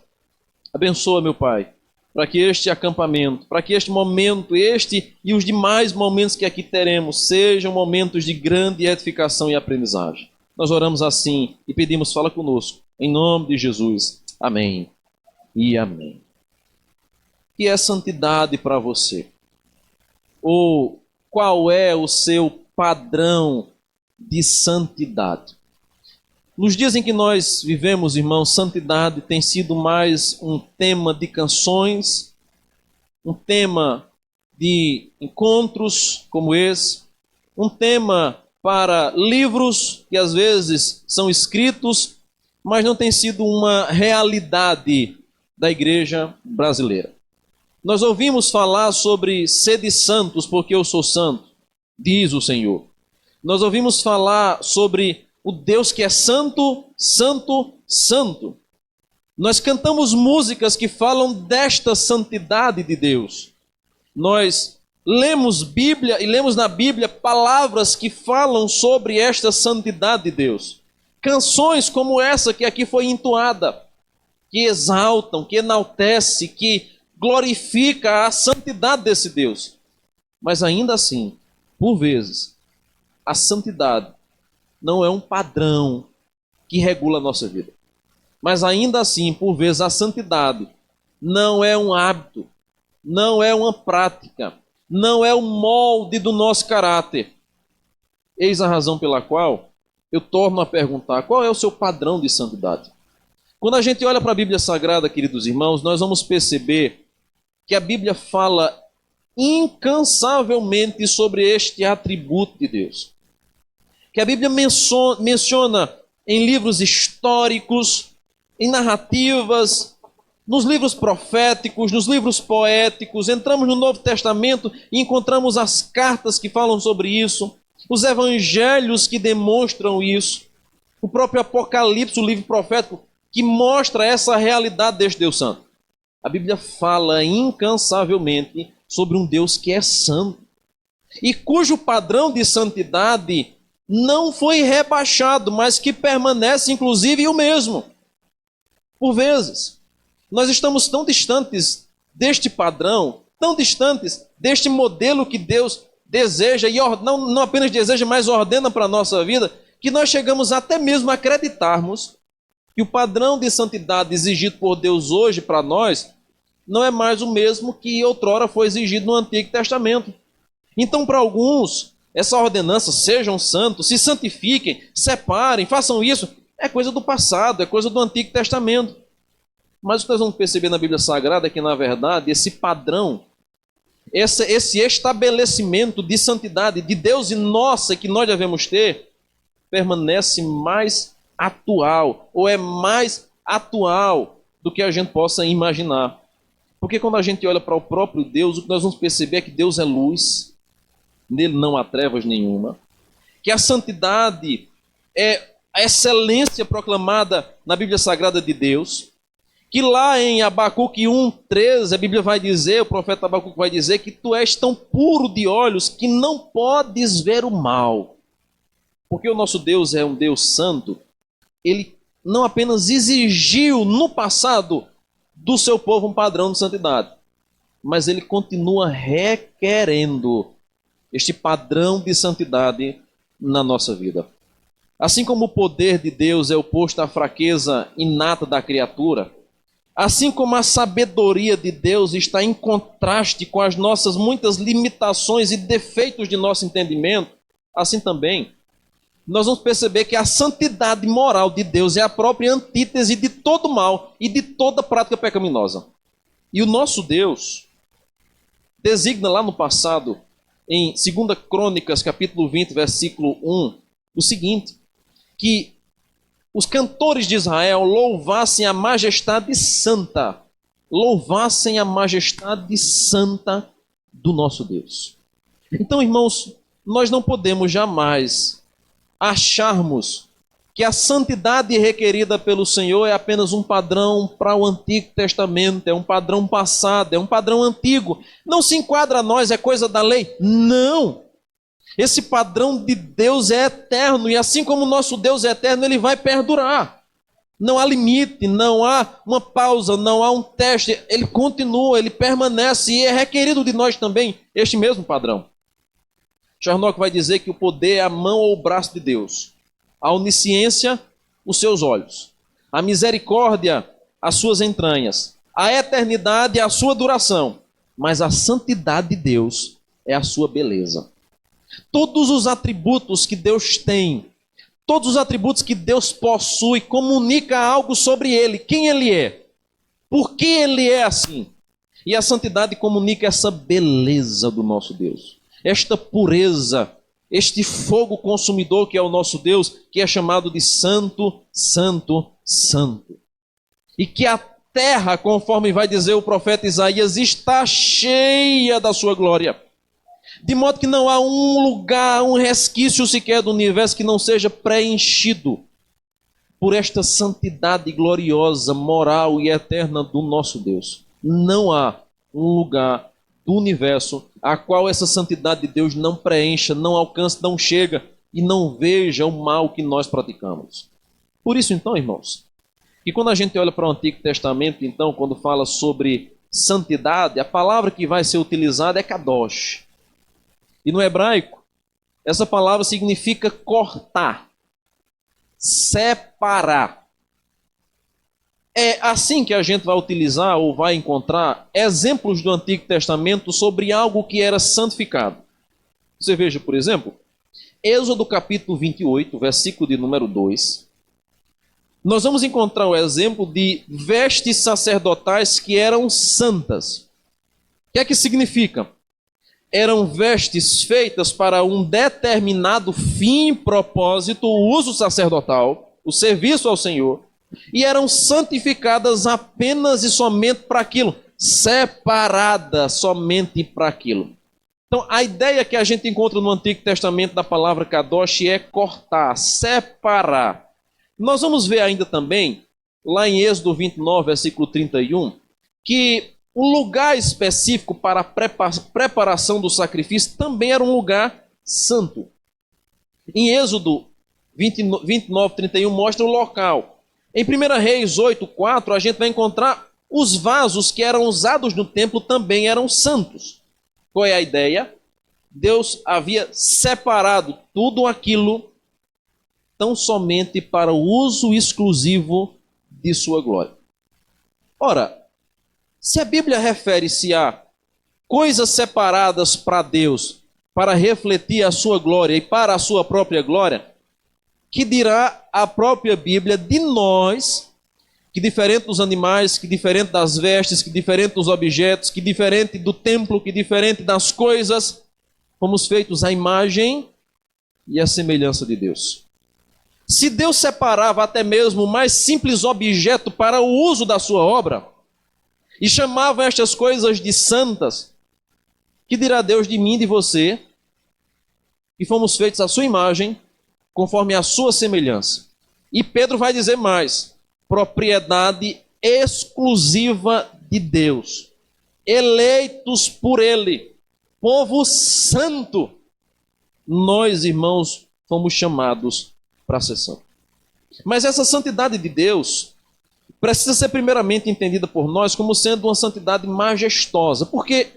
abençoa, meu Pai, para que este acampamento, para que este momento, este e os demais momentos que aqui teremos, sejam momentos de grande edificação e aprendizagem. Nós oramos assim e pedimos, fala conosco, em nome de Jesus. Amém e amém. O que é santidade para você? Ou qual é o seu padrão de santidade? Nos dias em que nós vivemos, irmãos, santidade tem sido mais um tema de canções, um tema de encontros como esse, um tema para livros que às vezes são escritos, mas não tem sido uma realidade da igreja brasileira. Nós ouvimos falar sobre sede santos porque eu sou santo, diz o Senhor. Nós ouvimos falar sobre o Deus que é santo, santo, santo. Nós cantamos músicas que falam desta santidade de Deus. Nós lemos Bíblia e lemos na Bíblia palavras que falam sobre esta santidade de Deus. Canções como essa que aqui foi entoada, que exaltam, que enaltece, que glorifica a santidade desse Deus. Mas ainda assim, por vezes, a santidade não é um padrão que regula a nossa vida. Mas ainda assim, por vezes, a santidade não é um hábito, não é uma prática, não é o molde do nosso caráter. Eis a razão pela qual eu torno a perguntar, qual é o seu padrão de santidade? Quando a gente olha para a Bíblia Sagrada, queridos irmãos, nós vamos perceber que a Bíblia fala incansavelmente sobre este atributo de Deus. Que a Bíblia menciona em livros históricos, em narrativas, nos livros proféticos, nos livros poéticos. Entramos no Novo Testamento e encontramos as cartas que falam sobre isso, os evangelhos que demonstram isso, o próprio Apocalipse, o livro profético, que mostra essa realidade deste Deus Santo. A Bíblia fala incansavelmente sobre um Deus que é santo e cujo padrão de santidade não foi rebaixado, mas que permanece inclusive o mesmo. Por vezes, nós estamos tão distantes deste padrão, tão distantes deste modelo que Deus deseja, e não apenas deseja, mas ordena para a nossa vida, que nós chegamos até mesmo a acreditarmos que o padrão de santidade exigido por Deus hoje para nós não é mais o mesmo que outrora foi exigido no Antigo Testamento. Então, para alguns, essa ordenança, sejam santos, se santifiquem, separem, façam isso, é coisa do passado, é coisa do Antigo Testamento. Mas o que nós vamos perceber na Bíblia Sagrada é que, na verdade, esse padrão, esse estabelecimento de santidade de Deus e nossa que nós devemos ter, permanece mais atual, ou é mais atual do que a gente possa imaginar. Porque quando a gente olha para o próprio Deus, o que nós vamos perceber é que Deus é luz, nele não há trevas nenhuma, que a santidade é a excelência proclamada na Bíblia Sagrada de Deus, que lá em Abacuque 1:13, a Bíblia vai dizer, o profeta Abacuque vai dizer que tu és tão puro de olhos que não podes ver o mal. Porque o nosso Deus é um Deus santo, ele não apenas exigiu no passado do seu povo um padrão de santidade, mas ele continua requerendo este padrão de santidade na nossa vida. Assim como o poder de Deus é oposto à fraqueza inata da criatura, assim como a sabedoria de Deus está em contraste com as nossas muitas limitações e defeitos de nosso entendimento, assim também nós vamos perceber que a santidade moral de Deus é a própria antítese de todo mal e de toda prática pecaminosa. E o nosso Deus designa lá no passado, em 2 Crônicas, capítulo 20, versículo 1, o seguinte, que os cantores de Israel louvassem a majestade santa, louvassem a majestade santa do nosso Deus. Então, irmãos, nós não podemos jamais acharmos que a santidade requerida pelo Senhor é apenas um padrão para o Antigo Testamento, é um padrão passado, é um padrão antigo. Não se enquadra a nós, é coisa da lei? Não! Esse padrão de Deus é eterno, e assim como o nosso Deus é eterno, ele vai perdurar. Não há limite, não há uma pausa, não há um teste. Ele continua, ele permanece, e é requerido de nós também este mesmo padrão. Charnock vai dizer que o poder é a mão ou o braço de Deus, a onisciência, os seus olhos, a misericórdia, as suas entranhas, a eternidade, a sua duração, mas a santidade de Deus é a sua beleza. Todos os atributos que Deus tem, todos os atributos que Deus possui, comunica algo sobre Ele, quem Ele é, por que Ele é assim. E a santidade comunica essa beleza do nosso Deus, esta pureza, este fogo consumidor que é o nosso Deus, que é chamado de Santo, Santo, Santo. E que a terra, conforme vai dizer o profeta Isaías, está cheia da sua glória. De modo que não há um lugar, um resquício sequer do universo que não seja preenchido por esta santidade gloriosa, moral e eterna do nosso Deus. Não há um lugar do universo a qual essa santidade de Deus não preencha, não alcança, não chega e não veja o mal que nós praticamos. Por isso então, irmãos, que quando a gente olha para o Antigo Testamento, então, quando fala sobre santidade, a palavra que vai ser utilizada é kadosh. E no hebraico, essa palavra significa cortar, separar. É assim que a gente vai utilizar ou vai encontrar exemplos do Antigo Testamento sobre algo que era santificado. Você veja, por exemplo, Êxodo capítulo 28, versículo de número 2. Nós vamos encontrar o exemplo de vestes sacerdotais que eram santas. O que é que significa? Eram vestes feitas para um determinado fim, propósito, o uso sacerdotal, o serviço ao Senhor, e eram santificadas apenas e somente para aquilo, separadas somente para aquilo. Então, a ideia que a gente encontra no Antigo Testamento da palavra kadosh é cortar, separar. Nós vamos ver ainda também, lá em Êxodo 29, versículo 31, que o lugar específico para a preparação do sacrifício também era um lugar santo. Em Êxodo 29, 31 mostra o local. Em 1 Reis 8, 4, a gente vai encontrar os vasos que eram usados no templo também eram santos. Qual é a ideia? Deus havia separado tudo aquilo tão somente para o uso exclusivo de sua glória. Ora, se a Bíblia refere-se a coisas separadas para Deus, para refletir a sua glória e para a sua própria glória, que dirá a própria Bíblia de nós, que diferente dos animais, que diferente das vestes, que diferente dos objetos, que diferente do templo, que diferente das coisas, fomos feitos à imagem e à semelhança de Deus. Se Deus separava até mesmo o mais simples objeto para o uso da sua obra, e chamava estas coisas de santas, que dirá Deus de mim e de você, que fomos feitos à sua imagem, conforme a sua semelhança. E Pedro vai dizer mais, propriedade exclusiva de Deus, eleitos por Ele, povo santo. Nós, irmãos, fomos chamados para ser santos. Mas essa santidade de Deus precisa ser primeiramente entendida por nós como sendo uma santidade majestosa, porque,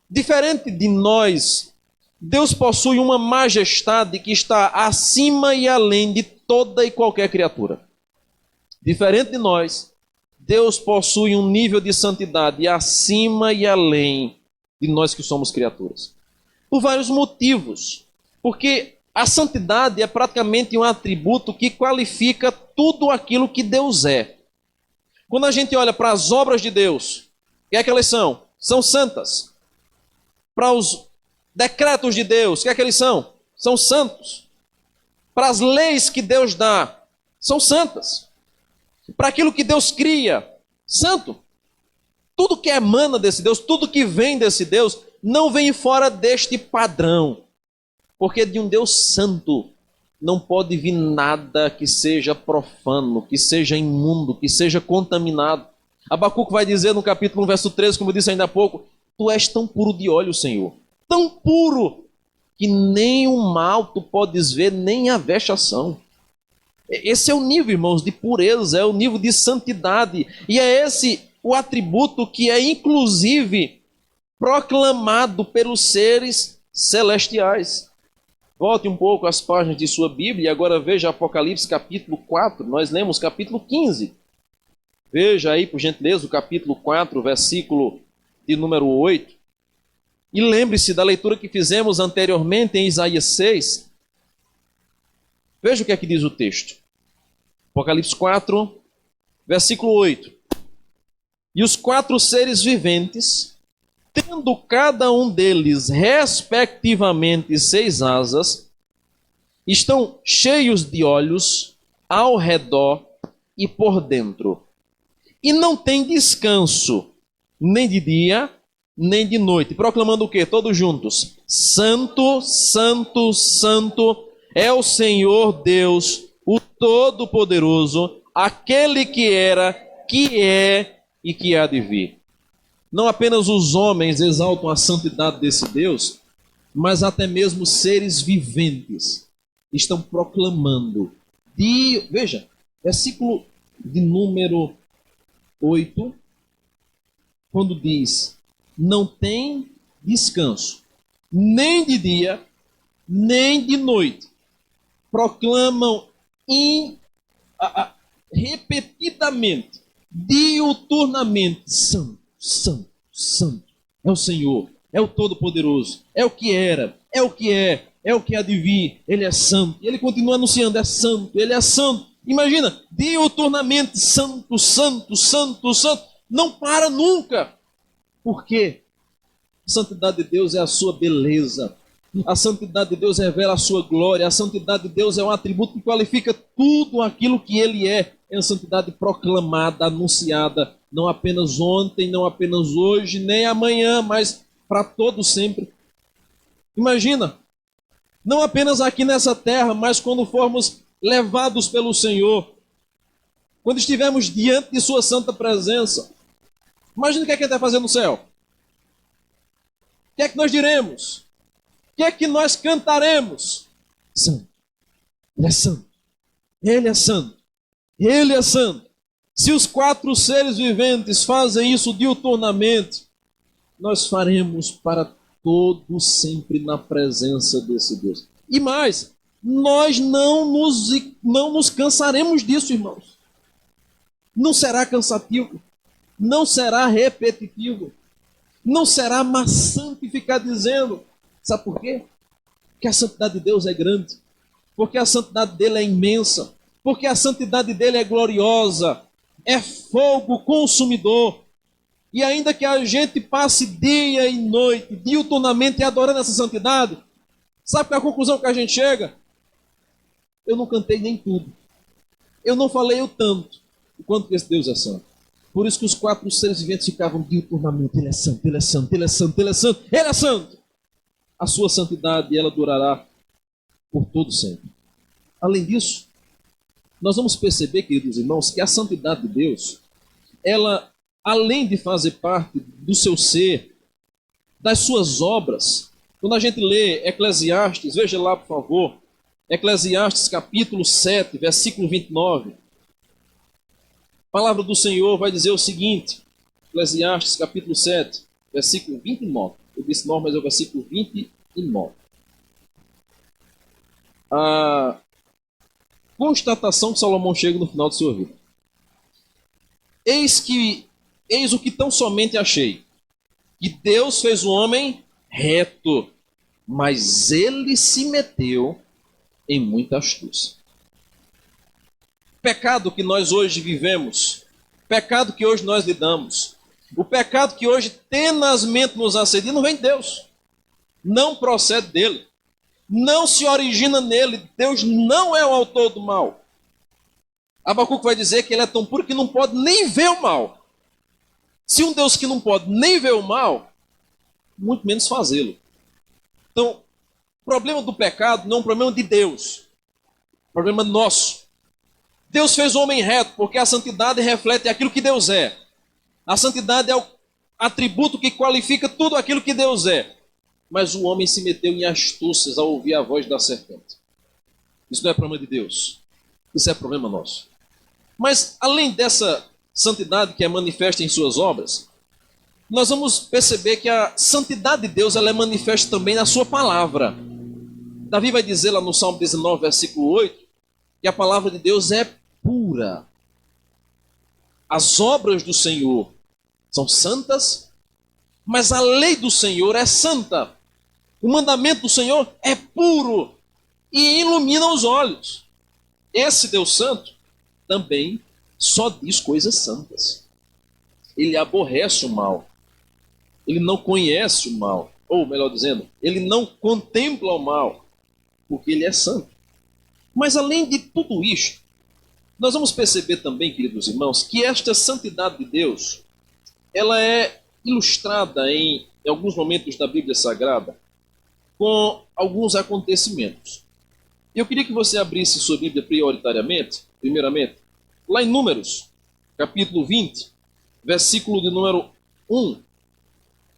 diferente de nós, Deus possui uma majestade que está acima e além de toda e qualquer criatura. Diferente de nós, Deus possui um nível de santidade acima e além de nós que somos criaturas. Por vários motivos. Porque a santidade é praticamente um atributo que qualifica tudo aquilo que Deus é. Quando a gente olha para as obras de Deus, o que é que elas são? São santas. Para os decretos de Deus, o que é que eles são? São santos. Para as leis que Deus dá, são santas. Para aquilo que Deus cria, santo. Tudo que emana desse Deus, tudo que vem desse Deus, não vem fora deste padrão. Porque de um Deus santo não pode vir nada que seja profano, que seja imundo, que seja contaminado. Abacuque vai dizer no capítulo 1, verso 13, como eu disse ainda há pouco, tu és tão puro de olho, Senhor, tão puro, que nem o mal tu podes ver, nem a vexação. Esse é o nível, irmãos, de pureza, é o nível de santidade, e é esse o atributo que é inclusive proclamado pelos seres celestiais. Volte um pouco às páginas de sua Bíblia e agora veja Apocalipse capítulo 4, nós lemos capítulo 15. Veja aí, por gentileza, o capítulo 4, versículo de número 8. E lembre-se da leitura que fizemos anteriormente em Isaías 6. Veja o que é que diz o texto. Apocalipse 4, versículo 8. E os 4 seres viventes, tendo cada um deles respectivamente 6 asas, estão cheios de olhos ao redor e por dentro. E não tem descanso, nem de dia, nem de noite. Proclamando o quê? Todos juntos. Santo, Santo, Santo é o Senhor Deus, o Todo-Poderoso, aquele que era, que é e que há de vir. Não apenas os homens exaltam a santidade desse Deus, mas até mesmo seres viventes estão proclamando. Veja, versículo de número 8, quando diz, não tem descanso, nem de dia, nem de noite. Proclamam repetidamente, diuturnamente, santo, santo, santo. É o Senhor, é o Todo-Poderoso, é o que era, é o que é o que há de vir. Ele é santo. E ele continua anunciando, é santo, ele é santo. Imagina, diuturnamente, santo, santo, santo, santo. Não para nunca. Por quê? A santidade de Deus é a sua beleza. A santidade de Deus revela a sua glória. A santidade de Deus é um atributo que qualifica tudo aquilo que ele é. É uma santidade proclamada, anunciada, não apenas ontem, não apenas hoje, nem amanhã, mas para todo sempre. Imagina, não apenas aqui nessa terra, mas quando formos levados pelo Senhor, quando estivermos diante de sua santa presença. Imagina o que é que ele vai fazer no céu. O que é que nós diremos? O que é que nós cantaremos? Santo. Ele é santo. Ele é santo. Ele é santo. Se os 4 seres viventes fazem isso diuturnamente, nós faremos para todo sempre na presença desse Deus. E mais, nós não nos cansaremos disso, irmãos. Não será cansativo. Não será repetitivo. Não será maçante ficar dizendo. Sabe por quê? Porque a santidade de Deus é grande. Porque a santidade dele é imensa. Porque a santidade dele é gloriosa. É fogo consumidor. E ainda que a gente passe dia e noite, diuturnamente adorando essa santidade, sabe qual é a conclusão que a gente chega? Eu não cantei nem tudo. Eu não falei o tanto, o quanto que esse Deus é santo. Por isso que os 4 seres viventes ficavam diuturnamente. Ele é santo, ele é santo, ele é santo, ele é santo, ele é santo. A sua santidade, ela durará por todo sempre. Além disso, nós vamos perceber, queridos irmãos, que a santidade de Deus, ela, além de fazer parte do seu ser, das suas obras, quando a gente lê Eclesiastes, veja lá, por favor, Eclesiastes capítulo 7, versículo 29. A palavra do Senhor vai dizer o seguinte, Eclesiastes capítulo 7, versículo 29. Eu disse 9, mas é o versículo 29. A constatação que Salomão chega no final de sua vida. Eis o que tão somente achei, que Deus fez o homem reto, mas ele se meteu em muita astúcia. Pecado que nós hoje vivemos, pecado que hoje nós lidamos, o pecado que hoje tenazmente nos assedia, não vem de Deus, não procede dele, não se origina nele. Deus não é o autor do mal. Abacuque vai dizer que ele é tão puro que não pode nem ver o mal. Se um Deus que não pode nem ver o mal, muito menos fazê-lo. Então, o problema do pecado não é um problema de Deus. Problema nosso. Deus fez o homem reto, porque a santidade reflete aquilo que Deus é. A santidade é o atributo que qualifica tudo aquilo que Deus é. Mas o homem se meteu em astúcias ao ouvir a voz da serpente. Isso não é problema de Deus. Isso é problema nosso. Mas, além dessa santidade que é manifesta em suas obras, nós vamos perceber que a santidade de Deus ela é manifesta também na sua palavra. Davi vai dizer lá no Salmo 19, versículo 8, que a palavra de Deus é pura. As obras do Senhor são santas, mas a lei do Senhor é santa. O mandamento do Senhor é puro e ilumina os olhos. Esse Deus Santo também só diz coisas santas. Ele aborrece o mal. Ele não conhece o mal. Ou, melhor dizendo, ele não contempla o mal, porque ele é santo. Mas além de tudo isto, nós vamos perceber também, queridos irmãos, que esta santidade de Deus, ela é ilustrada em alguns momentos da Bíblia Sagrada com alguns acontecimentos. Eu queria que você abrisse sua Bíblia primeiramente, lá em Números, capítulo 20, versículo de número 1.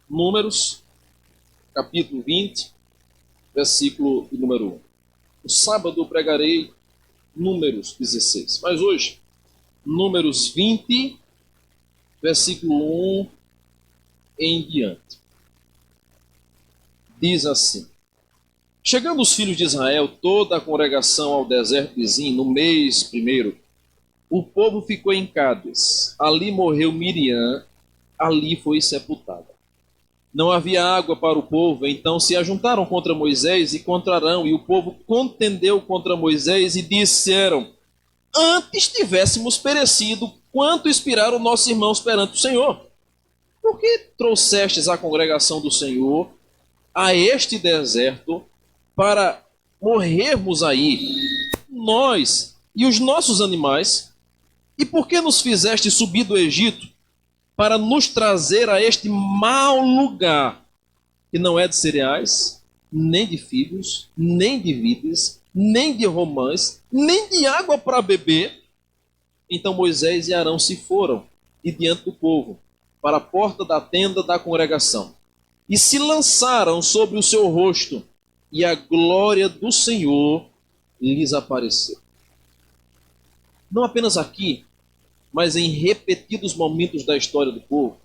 Números, capítulo 20, versículo de número 1. No sábado eu pregarei Números 16, mas hoje, Números 20, versículo 1 em diante. Diz assim: Chegando os filhos de Israel, toda a congregação ao deserto de Zim, no mês primeiro, o povo ficou em Cádiz. Ali morreu Miriam, ali foi sepultada. Não havia água para o povo, então se ajuntaram contra Moisés e contra Arão, e o povo contendeu contra Moisés e disseram: Antes tivéssemos perecido, quanto expiraram nossos irmãos perante o Senhor. Por que trouxestes a congregação do Senhor a este deserto para morrermos aí, nós e os nossos animais? E por que nos fizeste subir do Egito para nos trazer a este mau lugar, que não é de cereais, nem de figos, nem de vides, nem de romãs, nem de água para beber? Então Moisés e Arão se foram, e diante do povo, para a porta da tenda da congregação, e se lançaram sobre o seu rosto, e a glória do Senhor lhes apareceu. Não apenas aqui, mas em repetidos momentos da história do povo,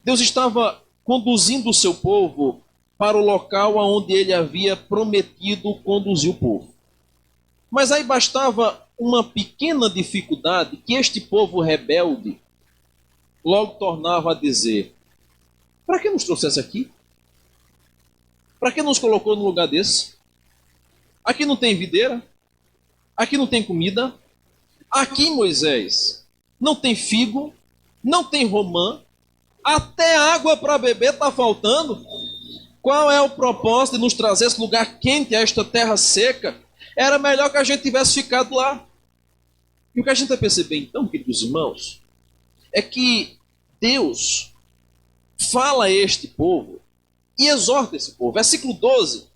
Deus estava conduzindo o seu povo para o local aonde ele havia prometido conduzir o povo. Mas aí bastava uma pequena dificuldade que este povo rebelde logo tornava a dizer: para que nos trouxesse aqui? Para que nos colocou no lugar desse? Aqui não tem videira? Aqui não tem comida? Aqui, Moisés, não tem figo, não tem romã, até água para beber está faltando. Qual é o propósito de nos trazer esse lugar quente, a esta terra seca? Era melhor que a gente tivesse ficado lá. E o que a gente vai perceber então, queridos irmãos, é que Deus fala a este povo e exorta esse povo. Versículo 12: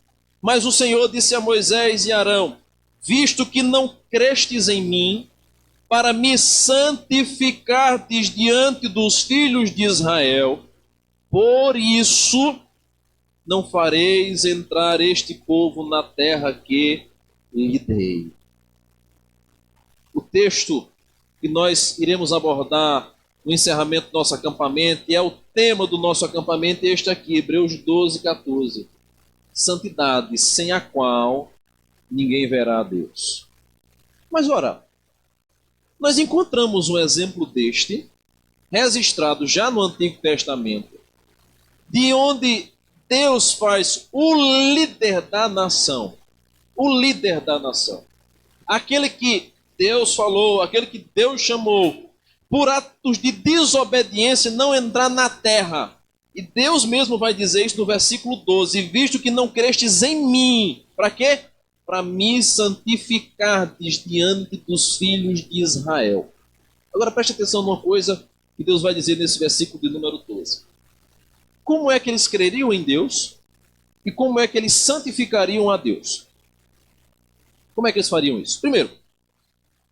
Mas o Senhor disse a Moisés e Arão: Visto que não crestes em mim, para me santificardes diante dos filhos de Israel, por isso não fareis entrar este povo na terra que lhe dei. O texto que nós iremos abordar no encerramento do nosso acampamento, e é o tema do nosso acampamento, este aqui, Hebreus 12, 14. Santidade, sem a qual ninguém verá a Deus. Mas ora, nós encontramos um exemplo deste, registrado já no Antigo Testamento, de onde Deus faz o líder da nação. O líder da nação. Aquele que Deus falou, aquele que Deus chamou, por atos de desobediência, não entrar na terra. E Deus mesmo vai dizer isso no versículo 12: Visto que não crestes em mim. Para quê? Para me santificardes diante dos filhos de Israel. Agora preste atenção numa coisa que Deus vai dizer nesse versículo de número 12. Como é que eles creriam em Deus? E como é que eles santificariam a Deus? Como é que eles fariam isso? Primeiro,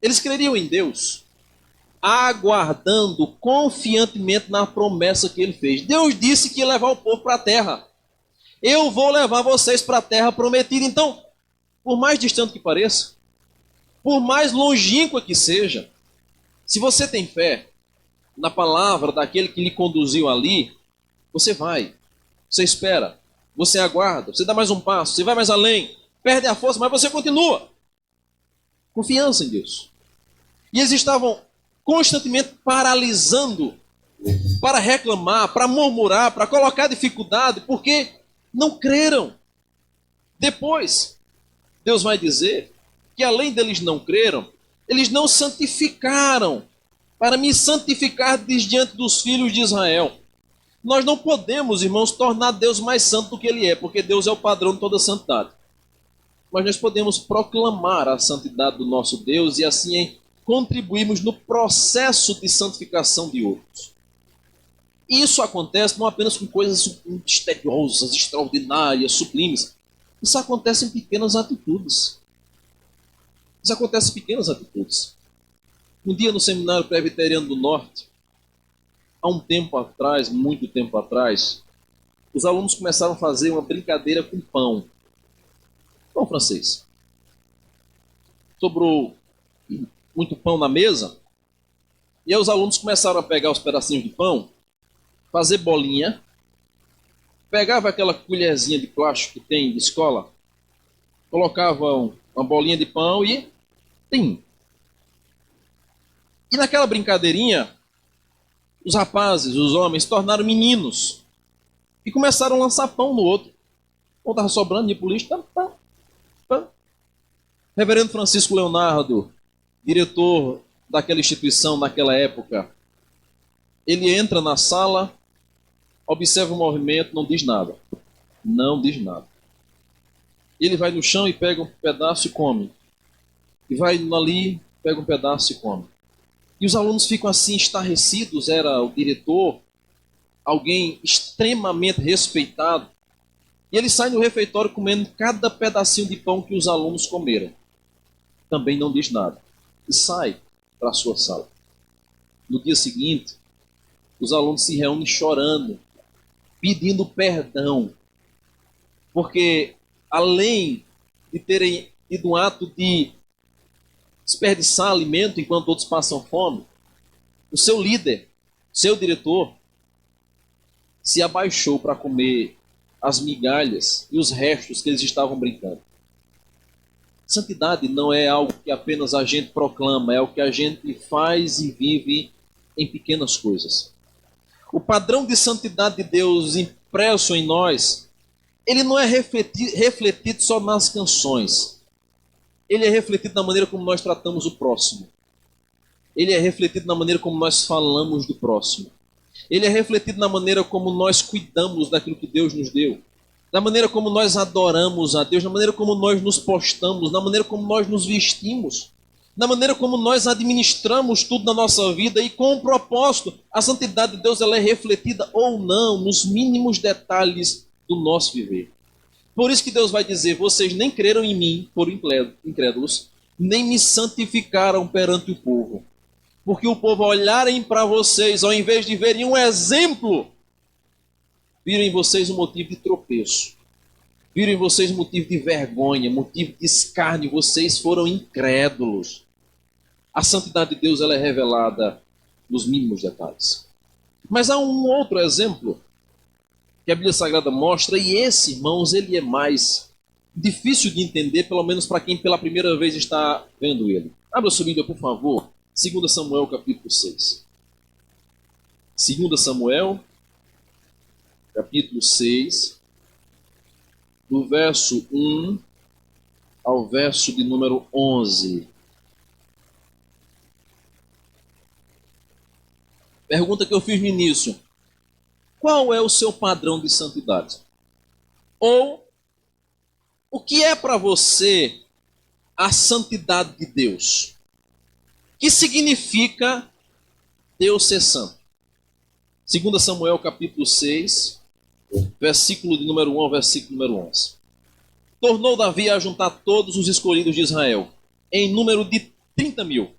eles creriam em Deus, aguardando confiantemente na promessa que ele fez. Deus disse que ia levar o povo para a terra. Eu vou levar vocês para a terra prometida. Então, por mais distante que pareça, por mais longínqua que seja, se você tem fé na palavra daquele que lhe conduziu ali, você vai, você espera, você aguarda, você dá mais um passo, você vai mais além, perde a força, mas você continua. Confiança em Deus. E eles estavam constantemente paralisando para reclamar, para murmurar, para colocar dificuldade, porque não creram. Depois, Deus vai dizer que além deles não creram, eles não santificaram para me santificar diante dos filhos de Israel. Nós não podemos, irmãos, tornar Deus mais santo do que Ele é, porque Deus é o padrão de toda santidade. Mas nós podemos proclamar a santidade do nosso Deus e assim contribuirmos no processo de santificação de outros. Isso acontece não apenas com coisas misteriosas, extraordinárias, sublimes. Isso acontece em pequenas atitudes. Isso acontece em pequenas atitudes. Um dia no Seminário Presbiteriano do Norte, há um tempo atrás, muito tempo atrás, os alunos começaram a fazer uma brincadeira com pão. Pão francês. Sobrou muito pão na mesa, e aí os alunos começaram a pegar os pedacinhos de pão, fazer bolinha, pegava aquela colherzinha de plástico que tem de escola, colocavam uma bolinha de pão e tem. E naquela brincadeirinha, os rapazes, os homens, se tornaram meninos e começaram a lançar pão no outro. O pão estava sobrando, ia para o lixo. Reverendo Francisco Leonardo, diretor daquela instituição naquela época, ele entra na sala, observa o movimento, não diz nada. Não diz nada. Ele vai no chão e pega um pedaço e come. E vai ali, pega um pedaço e come. E os alunos ficam assim estarrecidos, era o diretor, alguém extremamente respeitado. E ele sai no refeitório comendo cada pedacinho de pão que os alunos comeram. Também não diz nada. E sai para a sua sala. No dia seguinte, os alunos se reúnem chorando, pedindo perdão. Porque além de terem tido um ato de desperdiçar alimento enquanto outros passam fome, o seu líder, seu diretor, se abaixou para comer as migalhas e os restos que eles estavam brincando. Santidade não é algo que apenas a gente proclama, é o que a gente faz e vive em pequenas coisas. O padrão de santidade de Deus impresso em nós, ele não é refletido só nas canções. Ele é refletido na maneira como nós tratamos o próximo. Ele é refletido na maneira como nós falamos do próximo. Ele é refletido na maneira como nós cuidamos daquilo que Deus nos deu. Na maneira como nós adoramos a Deus, na maneira como nós nos postamos, na maneira como nós nos vestimos, na maneira como nós administramos tudo na nossa vida e com um propósito. A santidade de Deus ela é refletida ou não nos mínimos detalhes do nosso viver. Por isso que Deus vai dizer, vocês nem creram em mim, por incrédulos, nem me santificaram perante o povo. Porque o povo olharem para vocês, ao invés de verem um exemplo, viram em vocês um motivo de tropeço. Viram em vocês um motivo de vergonha, motivo de escárnio. Vocês foram incrédulos. A santidade de Deus ela é revelada nos mínimos detalhes. Mas há um outro exemplo que a Bíblia Sagrada mostra, e esse, irmãos, ele é mais difícil de entender, pelo menos para quem pela primeira vez está vendo ele. Abra sua Bíblia, por favor, 2 Samuel, capítulo 6. 2 Samuel, capítulo 6, do verso 1 ao verso de número 11. Pergunta que eu fiz no início. Qual é o seu padrão de santidade? Ou, o que é para você a santidade de Deus? O que significa Deus ser santo? 2 Samuel capítulo 6, versículo de número 1 ao versículo número 11. tornou Davi a juntar todos os escolhidos de Israel, em número de 30.000.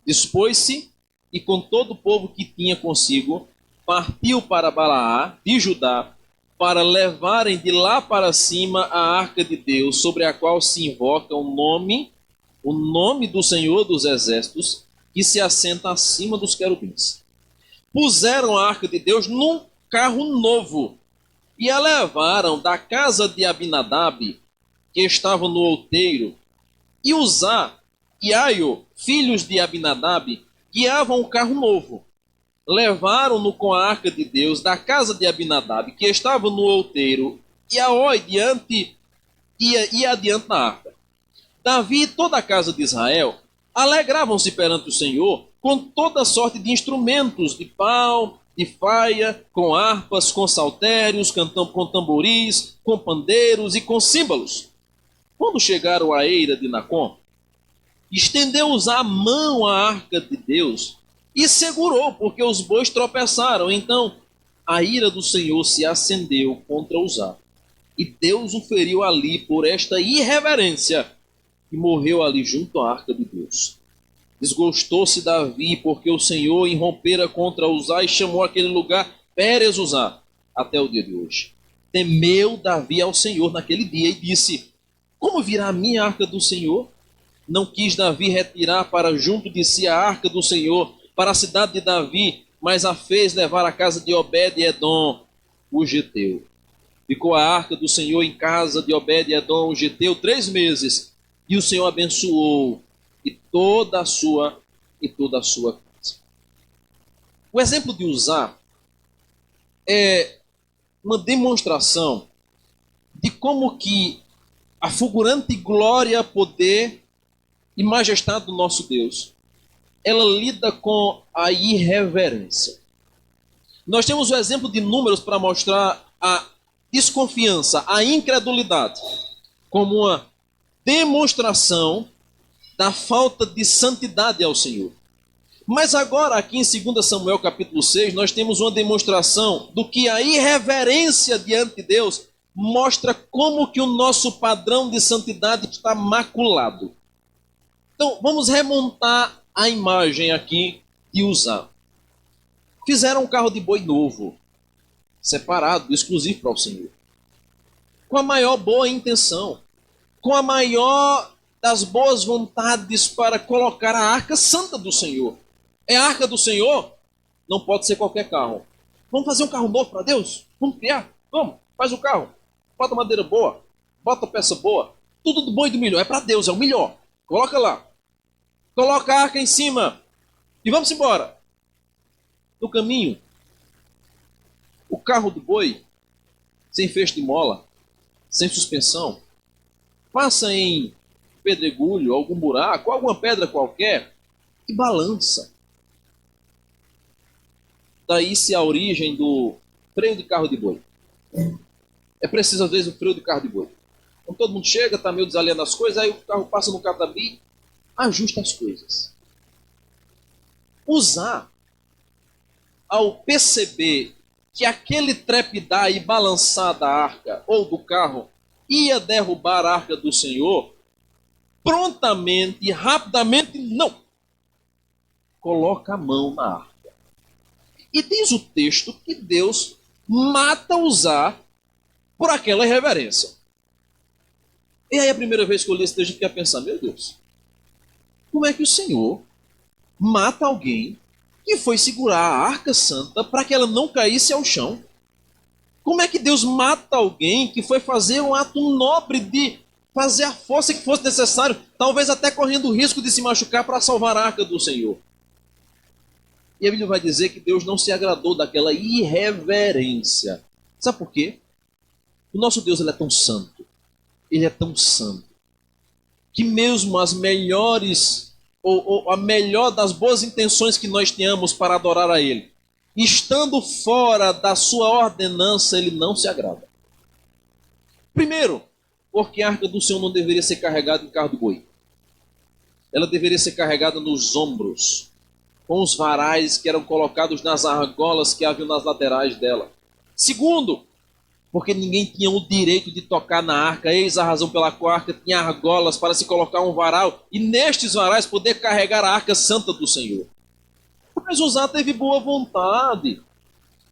Dispôs-se e com todo o povo que tinha consigo, partiu para Balaá, de Judá, para levarem de lá para cima a arca de Deus, sobre a qual se invoca o nome do Senhor dos Exércitos, que se assenta acima dos querubins. Puseram a arca de Deus num carro novo e a levaram da casa de Abinadab, que estava no outeiro, e Uzá e Aio, filhos de Abinadab, guiavam o carro novo. Levaram-no com a arca de Deus da casa de Abinadab, que estava no outeiro, e Aoi ia adiante na arca. Davi e toda a casa de Israel alegravam-se perante o Senhor com toda sorte de instrumentos, de pau, de faia, com harpas, com saltérios, com tamboris, com pandeiros e com símbolos. Quando chegaram à eira de Nacon, estendeu-os a mão à arca de Deus e segurou, porque os bois tropeçaram. Então a ira do Senhor se acendeu contra Uzá, e Deus o feriu ali por esta irreverência, e morreu ali junto à arca de Deus. Desgostou-se Davi, porque o Senhor irrompera contra Uzá e chamou aquele lugar Pérez Uzá, até o dia de hoje. Temeu Davi ao Senhor naquele dia e disse: como virá a minha arca do Senhor? Não quis Davi retirar para junto de si a arca do Senhor para a cidade de Davi, mas a fez levar à casa de Obed-edom, o geteu. Ficou a arca do Senhor em casa de Obed-edom, o geteu, 3 meses, e o Senhor abençoou e toda a sua casa. O exemplo de Uzá é uma demonstração de como que a fulgurante glória, poder e majestade do nosso Deus, ela lida com a irreverência. Nós temos o exemplo de Números para mostrar a desconfiança, a incredulidade, como uma demonstração da falta de santidade ao Senhor. Mas agora, aqui em 2 Samuel capítulo 6, nós temos uma demonstração do que a irreverência diante de Deus mostra como que o nosso padrão de santidade está maculado. Então, vamos remontar a imagem aqui de Uzá. Fizeram um carro de boi novo, separado, exclusivo para o Senhor, com a maior boa intenção, com a maior das boas vontades para colocar a arca santa do Senhor. É a arca do Senhor? Não pode ser qualquer carro. Vamos fazer um carro novo para Deus? Vamos criar? Vamos, faz o carro. Bota madeira boa, bota peça boa, tudo do bom e do melhor. É para Deus, é o melhor. Coloca lá. Coloca a arca em cima e vamos embora. No caminho, o carro do boi, sem fecho de mola, sem suspensão, passa em pedregulho, algum buraco, alguma pedra qualquer e balança. Daí-se a origem do freio de carro de boi. É preciso, às vezes, o freio de carro de boi. Quando todo mundo chega, está meio desalinhando as coisas, aí o carro passa no catabi, ajusta as coisas. Uzá, ao perceber que aquele trepidar e balançar da arca ou do carro ia derrubar a arca do Senhor, prontamente e rapidamente, não. Coloca a mão na arca. E diz o texto que Deus mata Uzá por aquela irreverência. E aí a primeira vez que eu li esse texto eu fiquei a pensar, meu Deus, como é que o Senhor mata alguém que foi segurar a arca santa para que ela não caísse ao chão? Como é que Deus mata alguém que foi fazer um ato nobre de fazer a força que fosse necessário, talvez até correndo o risco de se machucar para salvar a arca do Senhor? E a Bíblia vai dizer que Deus não se agradou daquela irreverência. Sabe por quê? O nosso Deus, ele é tão santo, ele é tão santo, que mesmo as melhores, ou a melhor das boas intenções que nós tenhamos para adorar a ele, estando fora da sua ordenança, ele não se agrada. Primeiro, porque a arca do Senhor não deveria ser carregada em carro de boi. Ela deveria ser carregada nos ombros, com os varais que eram colocados nas argolas que haviam nas laterais dela. Segundo, porque ninguém tinha o direito de tocar na arca. Eis a razão pela qual a arca tinha argolas para se colocar um varal, e nestes varais poder carregar a arca santa do Senhor. Mas Uzá teve boa vontade.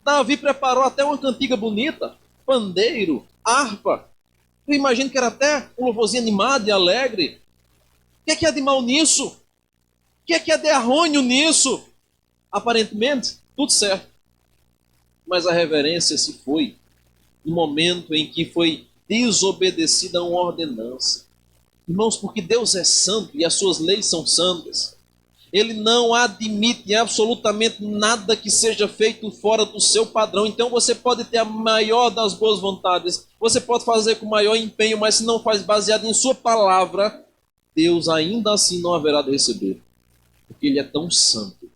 Davi preparou até uma cantiga bonita, pandeiro, harpa. Eu imagino que era até um louvorzinho animado e alegre. O que é de mal nisso? O que é de errôneo nisso? Aparentemente, tudo certo. Mas a reverência se foi no momento em que foi desobedecida a uma ordenança. Irmãos, porque Deus é santo e as suas leis são santas, Ele não admite absolutamente nada que seja feito fora do seu padrão. Então você pode ter a maior das boas vontades, você pode fazer com o maior empenho, mas se não faz baseado em sua palavra, Deus ainda assim não haverá de receber. Porque Ele é tão santo,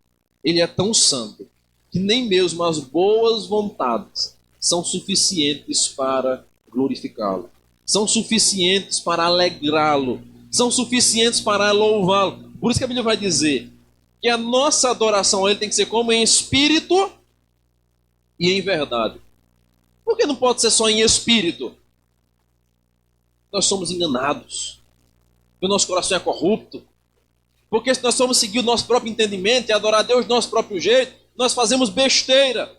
Ele é tão santo, que nem mesmo as boas vontades são suficientes para glorificá-lo, são suficientes para alegrá-lo, são suficientes para louvá-lo. Por isso que a Bíblia vai dizer que a nossa adoração a Ele tem que ser como? Em espírito e em verdade. Por que não pode ser só em espírito? Nós somos enganados, o nosso coração é corrupto. Porque se nós formos seguir o nosso próprio entendimento e adorar a Deus do nosso próprio jeito, nós fazemos besteira.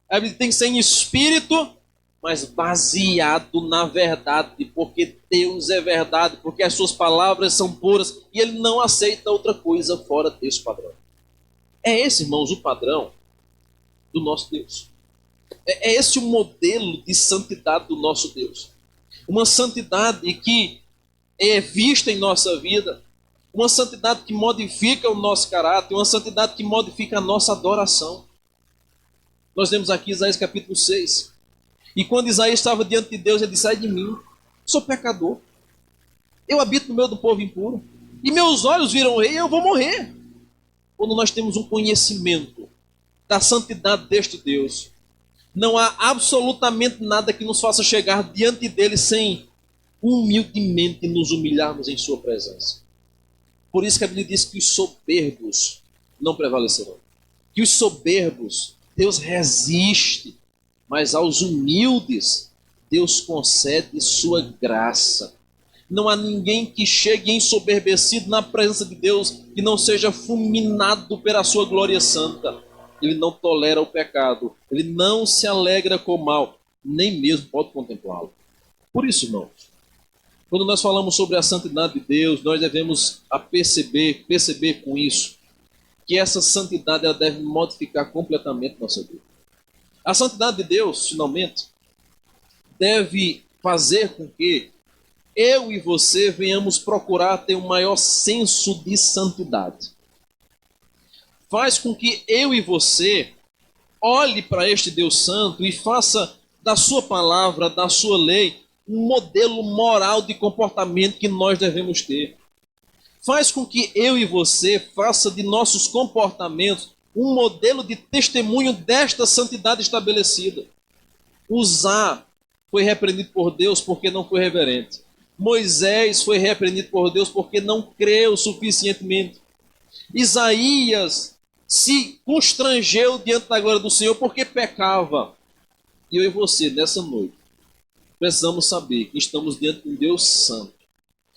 A Bíblia tem que ser em espírito, mas baseado na verdade, porque Deus é verdade, porque as suas palavras são puras, e Ele não aceita outra coisa fora desse padrão. É esse, irmãos, o padrão do nosso Deus. É esse o modelo de santidade do nosso Deus. Uma santidade que é vista em nossa vida, uma santidade que modifica o nosso caráter, uma santidade que modifica a nossa adoração. Nós vemos aqui Isaías capítulo 6. E quando Isaías estava diante de Deus, ele disse: ai de mim, sou pecador. Eu habito no meio do povo impuro. E meus olhos viram o rei e eu vou morrer. Quando nós temos um conhecimento da santidade deste Deus, não há absolutamente nada que nos faça chegar diante dele sem humildemente nos humilharmos em sua presença. Por isso que a Bíblia diz que os soberbos não prevalecerão. Que os soberbos Deus resiste, mas aos humildes Deus concede sua graça. Não há ninguém que chegue ensoberbecido na presença de Deus que não seja fulminado pela sua glória santa. Ele não tolera o pecado, ele não se alegra com o mal, nem mesmo pode contemplá-lo. Por isso, irmãos, quando nós falamos sobre a santidade de Deus, nós devemos perceber com isso que essa santidade ela deve modificar completamente nossa vida. A santidade de Deus, finalmente, deve fazer com que eu e você venhamos procurar ter um maior senso de santidade. Faz com que eu e você olhe para este Deus santo e faça da sua palavra, da sua lei, um modelo moral de comportamento que nós devemos ter. Faz com que eu e você faça de nossos comportamentos um modelo de testemunho desta santidade estabelecida. Uzá foi repreendido por Deus porque não foi reverente. Moisés foi repreendido por Deus porque não creu suficientemente. Isaías se constrangeu diante da glória do Senhor porque pecava. E eu e você, nessa noite, precisamos saber que estamos diante de um Deus santo.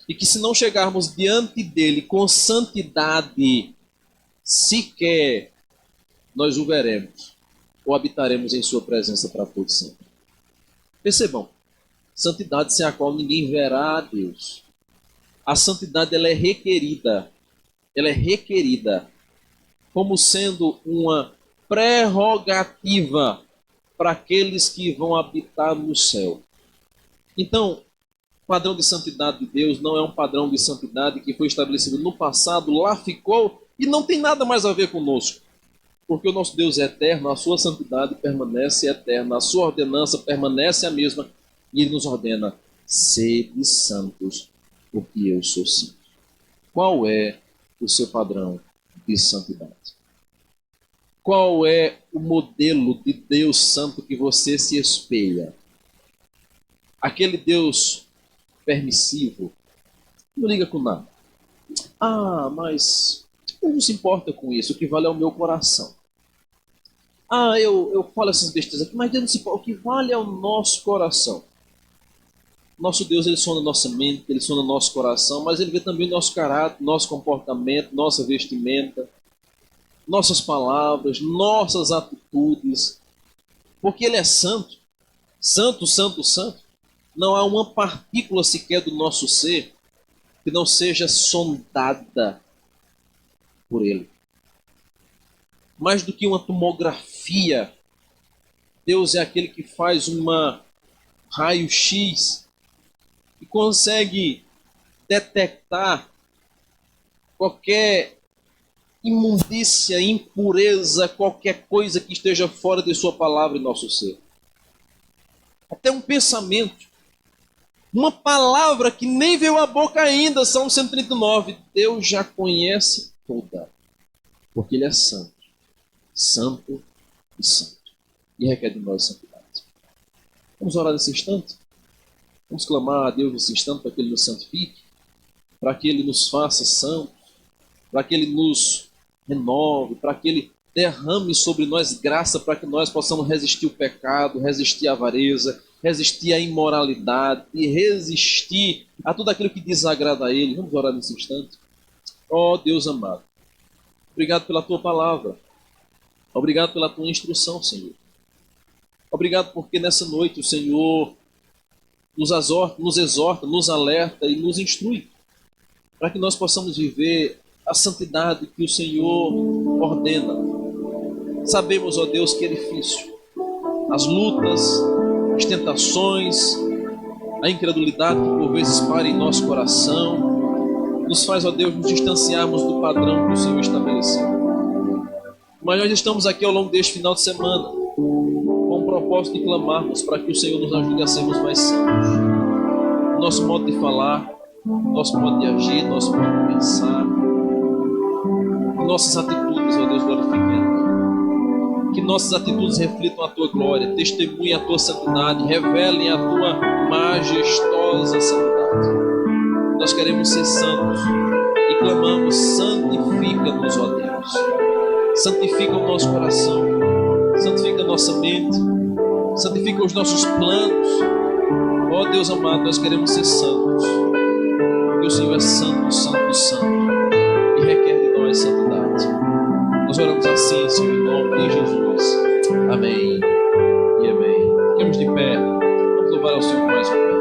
E que se não chegarmos diante dele com santidade, sequer nós o veremos ou habitaremos em sua presença para todo sempre. Percebam, santidade sem a qual ninguém verá a Deus. A santidade ela é requerida como sendo uma prerrogativa para aqueles que vão habitar no céu. Então, o padrão de santidade de Deus não é um padrão de santidade que foi estabelecido no passado, lá ficou e não tem nada mais a ver conosco. Porque o nosso Deus é eterno, a sua santidade permanece eterna, a sua ordenança permanece a mesma, e Ele nos ordena: sede santos, porque eu sou santo. Qual é o seu padrão de santidade? Qual é o modelo de Deus santo que você se espelha? Aquele Deus permissivo, não liga com nada. Ah, mas Deus não se importa com isso, o que vale é o meu coração. Eu falo essas besteiras aqui, mas Deus não se importa. O que vale é o nosso coração. Nosso Deus, Ele sonda nossa mente, Ele sonda nosso coração, mas Ele vê também nosso caráter, nosso comportamento, nossa vestimenta, nossas palavras, nossas atitudes. Porque Ele é santo. Santo, santo, santo. Não há uma partícula sequer do nosso ser que não seja sondada por Ele. Mais do que uma tomografia, Deus é aquele que faz uma raio-x e consegue detectar qualquer imundícia, impureza, qualquer coisa que esteja fora de sua palavra em nosso ser. Até um pensamento, uma palavra que nem veio à boca ainda, Salmo 139, Deus já conhece toda, porque Ele é santo, santo e santo, e requer de nós santidade. Vamos orar nesse instante? Vamos clamar a Deus nesse instante para que Ele nos santifique, para que Ele nos faça santos, para que Ele nos renove, para que Ele derrame sobre nós graça, para que nós possamos resistir ao pecado, resistir à avareza, resistir à imoralidade e resistir a tudo aquilo que desagrada a Ele. Vamos orar nesse instante. Ó Deus amado, obrigado pela Tua palavra, obrigado pela Tua instrução, Senhor. Obrigado porque nessa noite o Senhor nos exorta, nos alerta e nos instrui para que nós possamos viver a santidade que o Senhor ordena. Sabemos, ó Deus, que é difícil. As lutas, as tentações, a incredulidade que por vezes para em nosso coração, nos faz, ó Deus, nos distanciarmos do padrão que o Senhor estabeleceu. Mas nós estamos aqui ao longo deste final de semana com o propósito de clamarmos para que o Senhor nos ajude a sermos mais santos. Nosso modo de falar, nosso modo de agir, nosso modo de pensar, nossas atitudes, ó Deus, glorifiquemos. Que nossas atitudes reflitam a Tua glória, testemunhem a Tua santidade, revelem a Tua majestosa santidade. Nós queremos ser santos e clamamos: santifica-nos, ó Deus. Santifica o nosso coração, santifica a nossa mente, santifica os nossos planos. Ó Deus amado, nós queremos ser santos, porque o Senhor é santo, santo, santo, e requer de nós santidade. Nós oramos assim, Senhor, em nome de Jesus. Amém e amém. Fiquemos de pé, vamos louvar ao Senhor mais um momento.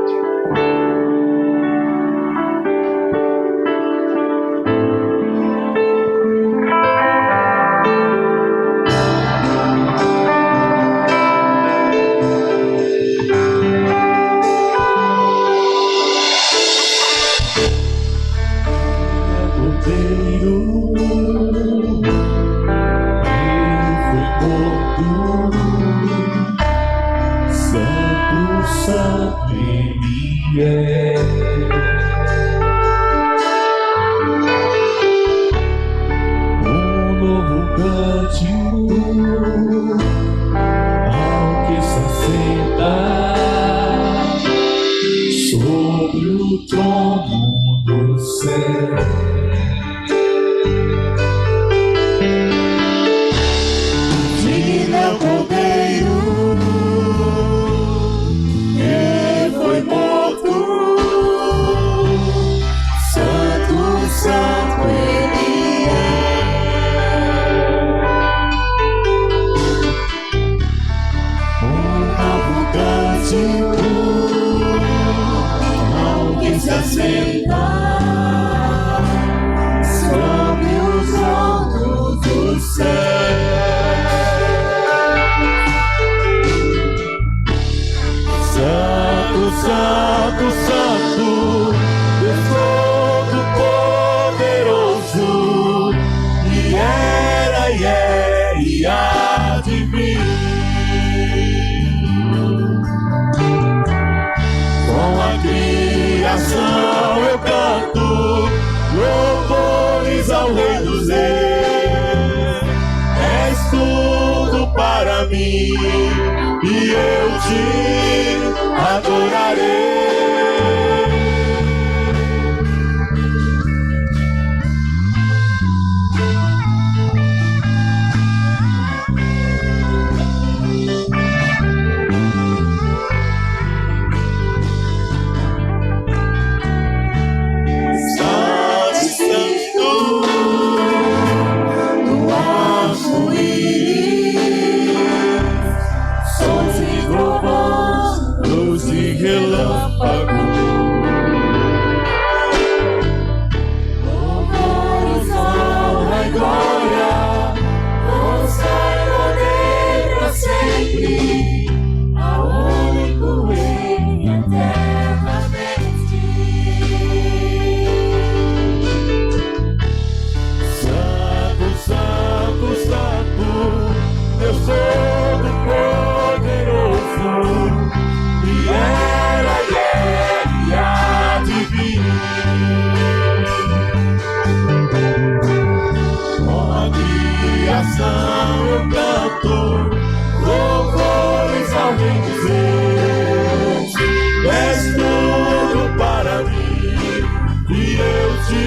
te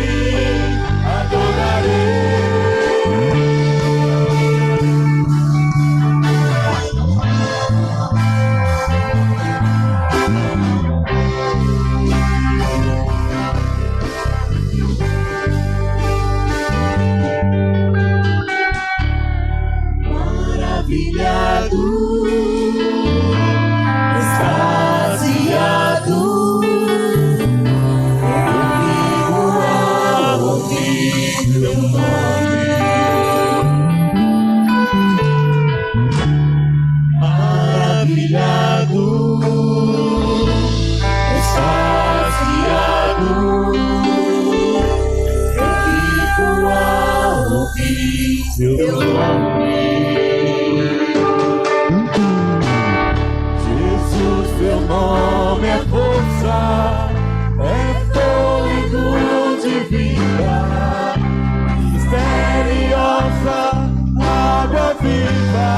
adorarei. Maravilhado, extasiado, eu vivo ao ouvir teu nome. Maravilhado, extasiado, eu vivo ao ouvir teu nome. Teu nome é força, é fôlego de vida, misteriosa água viva.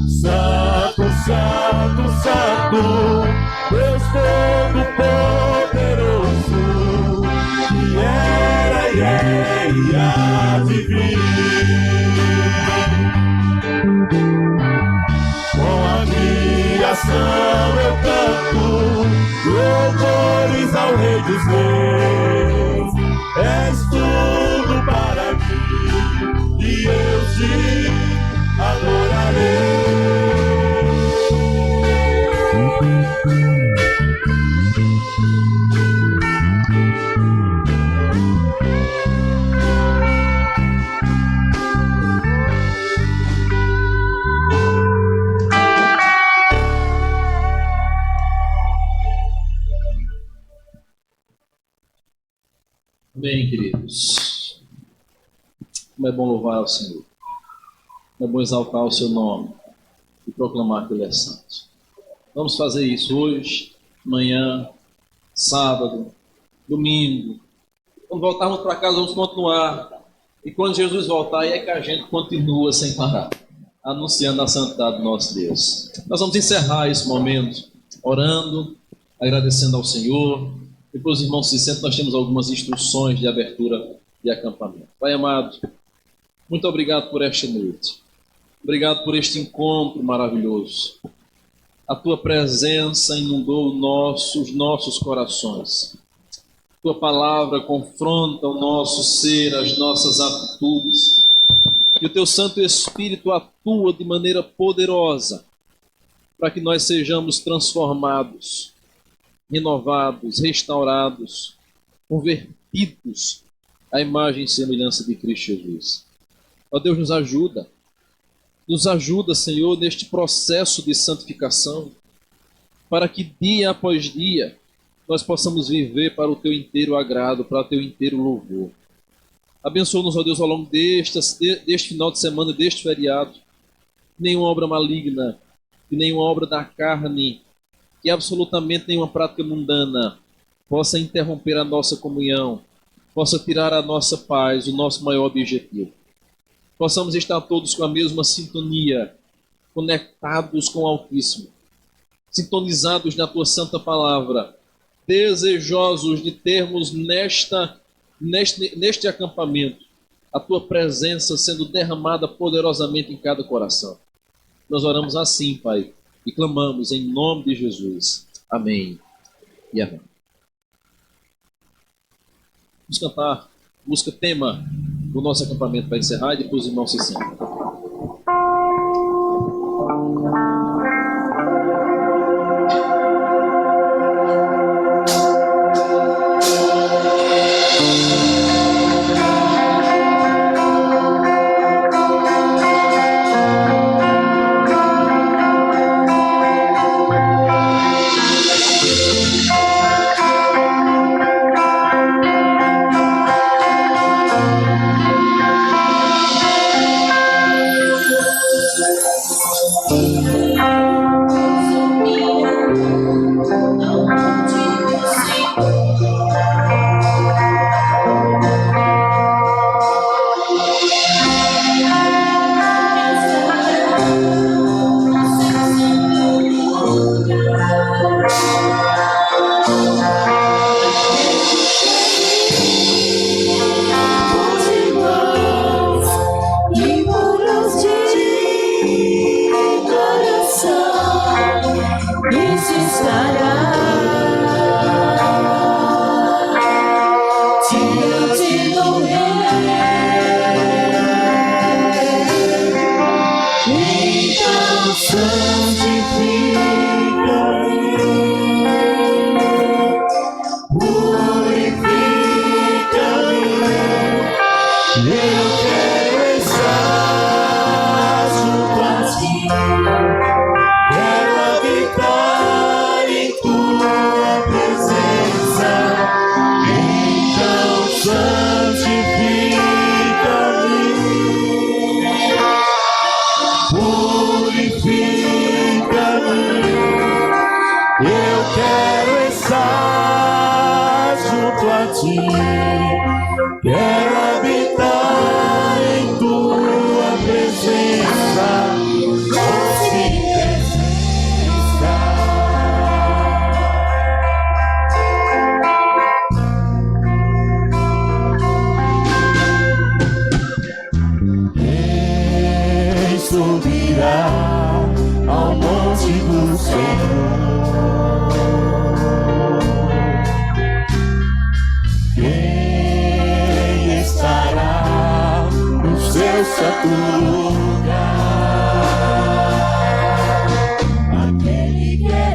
Santo, Santo, Santo, Deus Todo-Poderoso, que era e há de vir. Eu canto louvores ao Rei dos Reis. És tudo para mim e eu te adorarei. Bem, queridos, como é bom louvar ao Senhor, como é bom exaltar o seu nome e proclamar que Ele é santo. Vamos fazer isso hoje, amanhã, sábado, domingo. Quando voltarmos para casa, vamos continuar. E quando Jesus voltar, aí é que a gente continua sem parar, anunciando a santidade do nosso Deus. Nós vamos encerrar esse momento orando, agradecendo ao Senhor. Depois os irmãos se sentam, nós temos algumas instruções de abertura de acampamento. Pai amado, muito obrigado por esta noite. Obrigado por este encontro maravilhoso. A Tua presença inundou os nossos corações. Tua palavra confronta o nosso ser, as nossas atitudes. E o Teu Santo Espírito atua de maneira poderosa para que nós sejamos transformados, renovados, restaurados, convertidos à imagem e semelhança de Cristo Jesus. Ó Deus, nos ajuda, Senhor, neste processo de santificação, para que dia após dia nós possamos viver para o Teu inteiro agrado, para o Teu inteiro louvor. Abençoa-nos, ó Deus, ao longo deste final de semana, deste feriado, nenhuma obra maligna e nenhuma obra da carne, que absolutamente nenhuma prática mundana possa interromper a nossa comunhão, possa tirar a nossa paz, o nosso maior objetivo. Possamos estar todos com a mesma sintonia, conectados com o Altíssimo, sintonizados na Tua Santa Palavra, desejosos de termos neste acampamento a Tua presença sendo derramada poderosamente em cada coração. Nós oramos assim, Pai, e clamamos em nome de Jesus. Amém e amém. Vamos cantar música tema do nosso acampamento para encerrar e depois os irmãos se sentam. ti. Quero habitar em tua presença, doce presença. Quem subirá ao monte do Senhor? Quem estará no seu santo lugar? Aquele que é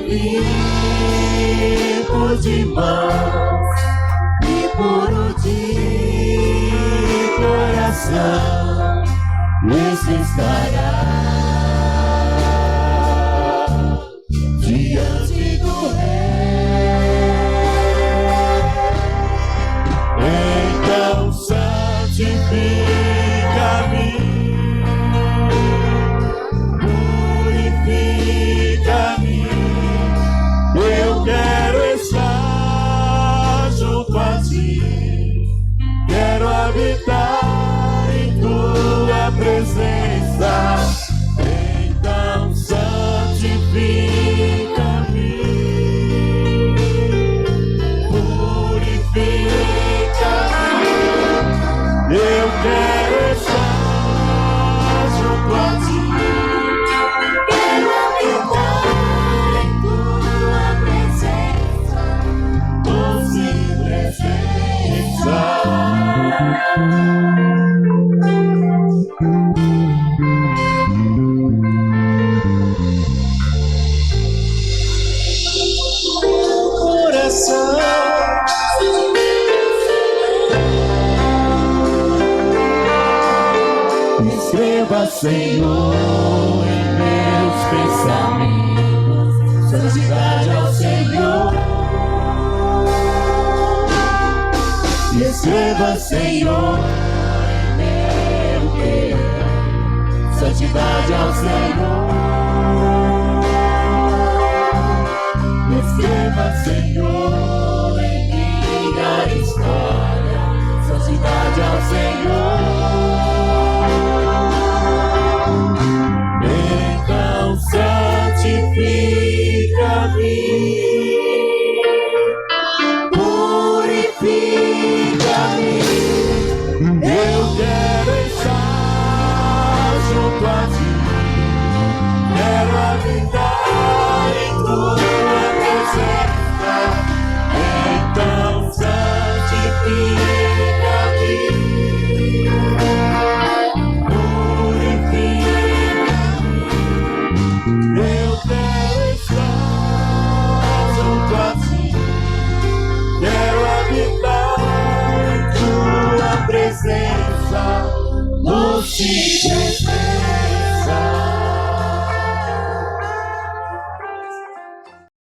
limpo de mãos e puro de coração, esse estará diante do Rei. Então santifica-me, purifica-me. Eu quero estar junto a ti, quero habitar em tua presença. Então santifica-me, purifica-me. Eu quero estar junto a ti, quero habitar em tua presença, doce presença. Coração, escreva, Senhor, em meus pensamentos santidade ao Senhor. Escreva, Senhor, em meu querer santidade ao Senhor. Escreva, Senhor, em minha história santidade ao Senhor. Então santifica-me, purifica-me. Eu quero estar junto a ti, quero habitar em tua presença. Então santifica-me, purifica-me. Eu quero estar junto a ti, quero habitar em tua presença, doce